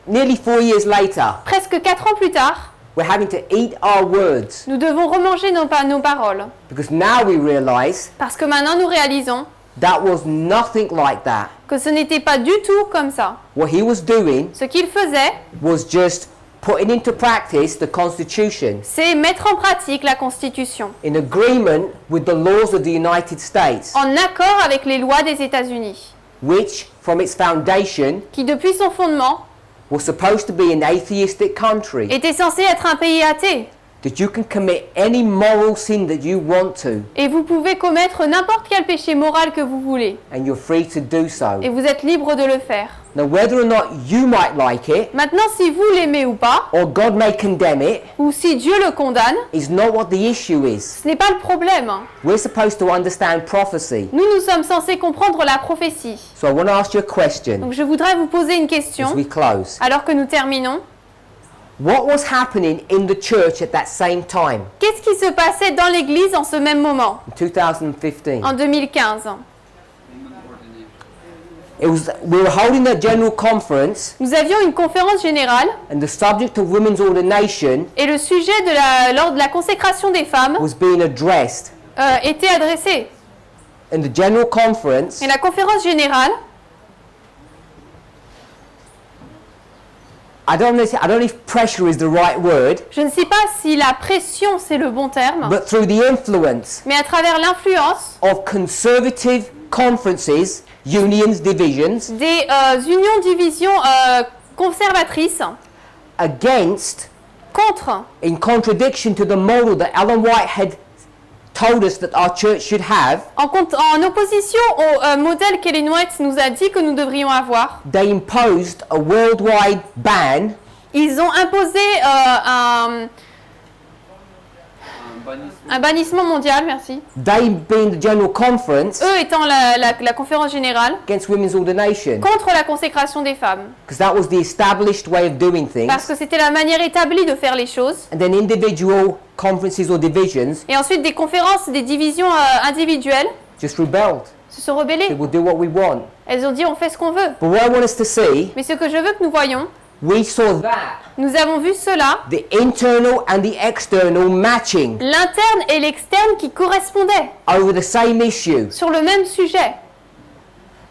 nearly 4 years later, Presque 4 ans plus tard, we're having to eat our words Nous devons remanger nos paroles. because now we realize Parce que maintenant nous réalisons that was nothing like that. que ce n'était pas du tout comme ça. What he was doing Ce qu'il faisait, was just putting into practice the Constitution c'est mettre en pratique la Constitution, in agreement with the laws of the United States, en accord avec les lois des États-Unis, which, from its foundation, qui depuis son fondement was supposed to be an atheistic country. était censé être un pays athée. That you can commit any moral sin that you want to, Et vous pouvez commettre n'importe quel péché moral que vous voulez. and you're free to do so. Et vous êtes libre de le faire. Now, whether or not you might like it, Maintenant, si vous l'aimez ou pas, or God may condemn it, ou si Dieu le condamne, is not what the issue is. ce n'est pas le problème. We're supposed to understand prophecy. Nous sommes censés comprendre la prophétie. So I want to ask you a question Donc je voudrais vous poser une as question, we close. alors que nous terminons. What was happening in the church at that same time, Qu'est-ce qui se passait dans l'Église en ce même moment, in 2015? en 2015? We were holding a general conference, Nous avions une conférence générale and the subject of women's ordination et le sujet lors de la consécration des femmes was being addressed. était adressé. In the general conference, Et la conférence générale, I don't know if pressure is the right word, je ne sais pas si la pression c'est le bon terme, but through the influence mais à travers l'influence of conservative conferences, unions, divisions, des unions-divisions conservatrices against, contre, in contradiction to the model that Ellen White had told us that our church should have, en opposition au modèle qu'Ellen White nous a dit que nous devrions avoir. they imposed a worldwide ban Ils ont imposé un bannissement mondial, merci. they being the general conference, Eux étant la conférence générale, against women's ordination, contre la consécration des femmes. because that was the established way of doing Parce things. que c'était la manière établie de faire les choses. And then individual conferences or divisions Et ensuite, des conférences, des divisions individuelles just rebelled. se sont They rebellées. will do what we want. Elles ont dit on fait ce qu'on veut. But what I want us to see, Mais ce que je veux que nous voyons, we saw that, nous avons vu cela, the internal and the external matching l'interne et l'externe qui correspondaient over the same issue. sur le même sujet.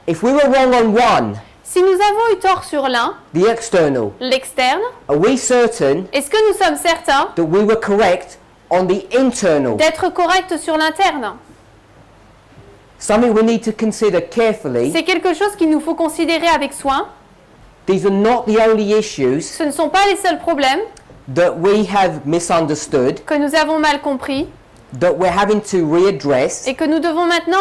If we were wrong on one, Si nous avons eu tort sur l'un, the external, l'externe, are we certain est-ce que nous sommes certains that we were correct on the internal? d'être corrects sur l'interne? Something we need to consider carefully. C'est quelque chose qu'il nous faut considérer avec soin. These are not the only issues Ce ne sont pas les seuls problèmes that we have misunderstood, que nous avons mal compris that we're having to readdress. et que nous devons maintenant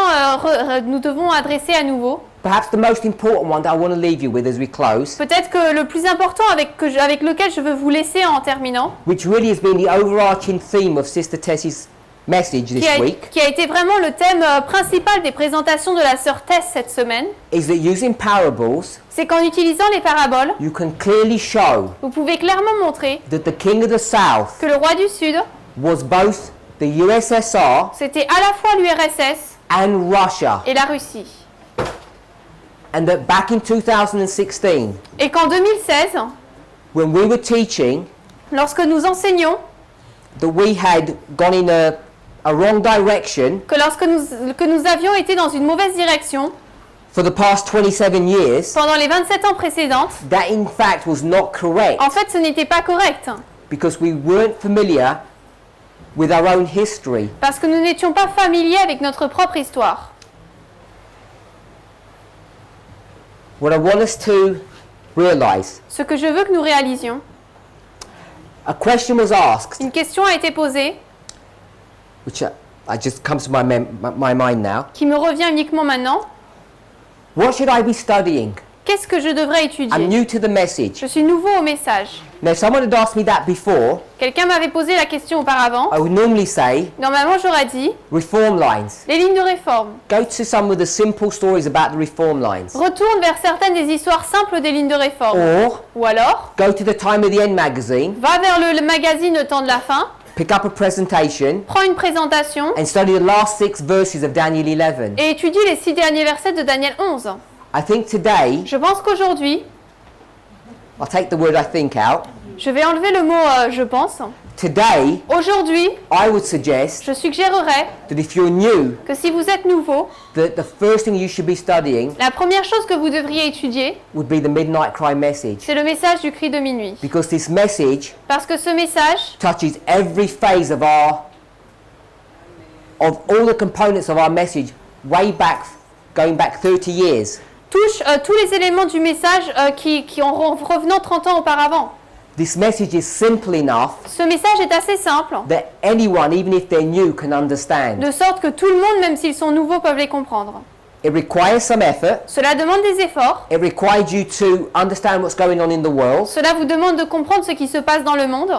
nous devons adresser à nouveau. Perhaps the most important one that I want to leave you with as we close, Peut-être que le plus important avec lequel je veux vous laisser en terminant, which really has been the overarching theme of Sister Tessie's message this week, qui a été vraiment le thème principal des présentations de la sœur Tess cette semaine, is that using parables, c'est qu'en utilisant les paraboles, you can clearly show vous pouvez clairement montrer that the King of the South que le roi du Sud, was both the USSR c'était à la fois l'URSS and Russia, et la Russie. and that back in 2016, Et qu'en 2016, when we were teaching, lorsque nous enseignions, that we had gone in a wrong direction que lorsque nous avions été dans une mauvaise direction for the past 27 years, pendant les 27 ans précédentes, that in fact was not correct, en fait ce n'était pas correct. because we weren't familiar with our own history. Parce que nous n'étions pas familiers avec notre propre histoire. What I want us to realize, Ce que je veux que nous réalisions, a question was asked, une question a été posée, which just comes to my mind now. qui me revient uniquement maintenant. What should I be studying? Qu'est-ce que je devrais I'm étudier? new to the message. Je suis nouveau au message. Now, if someone had asked me that before, Quelqu'un m'avait posé la question auparavant. I would normally say, Normalement, j'aurais dit reform lines. les lignes de réforme. Go to some of the simple stories about the reform lines. Retourne vers certaines des histoires simples des lignes de réforme. Or, Ou alors, go to the Time of the End magazine, va vers le magazine Le Temps de la Fin, pick up a presentation, prends une présentation and study the last 6 verses of Daniel 11. et étudie les 6 derniers versets de Daniel 11. I think today, Je pense qu'aujourd'hui, I'll take the word I think out. Je vais enlever le mot je pense. Today, Aujourd'hui, I would suggest je suggérerais that if you're new, que si vous êtes nouveau, that the first thing you should be studying la première chose que vous devriez étudier, would be the Midnight Cry message. c'est le message du cri de minuit. Because this message Parce que ce message touches every phase of all the components of our message, way back, going back 30 years. touche tous les éléments du message qui en revenant 30 ans auparavant. This message is simple enough Ce message est assez simple, that anyone, even if they're new, can understand. de sorte que tout le monde, même s'ils sont nouveaux, peuvent les comprendre. It requires some effort. Cela demande des efforts, It requires you to understand what's going on in the world. cela vous demande de comprendre ce qui se passe dans le monde,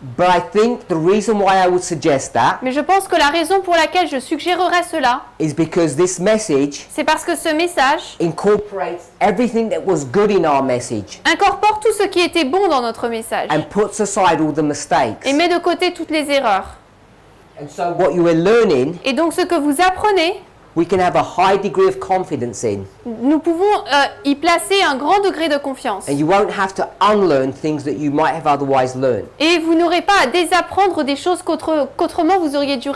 But I think the reason why I would suggest that mais je pense que la raison pour laquelle je suggérerais cela, is because this message c'est parce que ce message incorporates everything that was good in our message incorpore tout ce qui était bon dans notre message and puts aside all the mistakes. et met de côté toutes les erreurs. And so what you are learning, Et donc ce que vous apprenez, we can have a high degree of confidence in. nous pouvons y placer un grand degré de confiance. And you won't have to unlearn things that you might have otherwise learned. Et vous n'aurez pas à désapprendre des choses qu'autrement vous auriez dû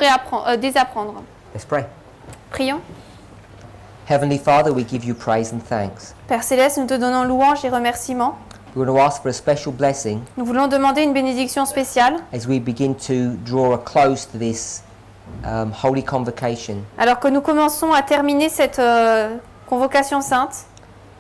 désapprendre. Let's pray. Prions. Heavenly Father, we give you praise and thanks. Père Céleste, nous te donnons louange et remerciements. We want to ask for a special blessing Nous voulons demander une bénédiction spéciale as we begin to draw a close to this holy convocation. alors que nous commençons à terminer cette convocation sainte.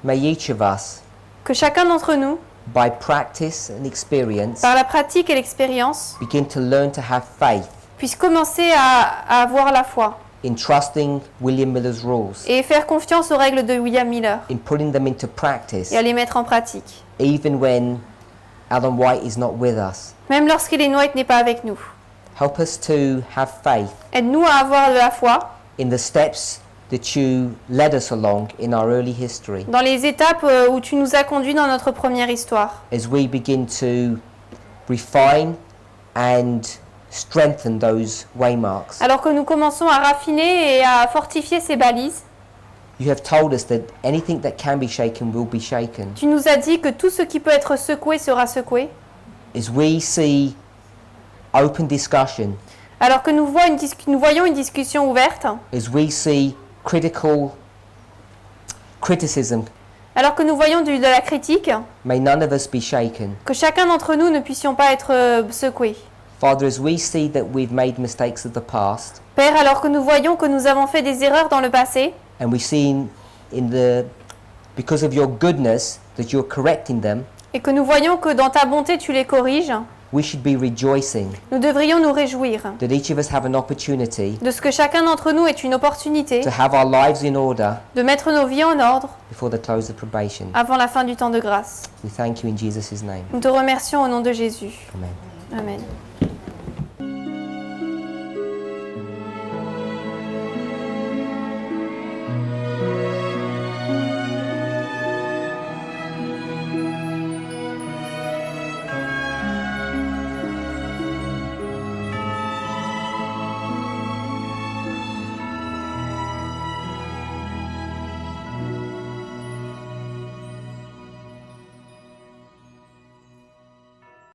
May each of us, Que chacun d'entre nous, by practice and experience, par la pratique et l'expérience, begin to learn to have faith puisse commencer à avoir la foi in trusting William Miller's rules, et faire confiance aux règles de William Miller in putting them into practice, et à les mettre en pratique, even when Alan White is not with us. même lorsqu'Ellen White n'est pas avec nous. Help us to have faith Aide-nous à avoir de la foi in the steps that you led us along in our early history, dans les étapes où tu nous as conduits dans notre première histoire, as we begin to refine and strengthen those waymarks. alors que nous commençons à raffiner et à fortifier ces balises. You have told us that anything that can be shaken will be shaken. Tu nous as dit que tout ce qui peut être secoué sera secoué. As we see open discussion, Alors que nous voyons une discussion ouverte, as we see criticism, alors que nous voyons de la critique, may none of us be shaken. que chacun d'entre nous ne puissions pas être secoués. Father, as we see that we've made mistakes of the past, Père, alors que nous voyons que nous avons fait des erreurs dans le passé, and we see because of your goodness that you're correcting them, et que nous voyons que dans ta bonté tu les corriges, we should be rejoicing nous devrions nous réjouir that each of us have an opportunity de ce que chacun d'entre nous ait une opportunité to have our lives in order de mettre nos vies en ordre before the close of probation. avant la fin du temps de grâce. We thank you in Jesus' name. Nous te remercions au nom de Jésus. Amen. Amen.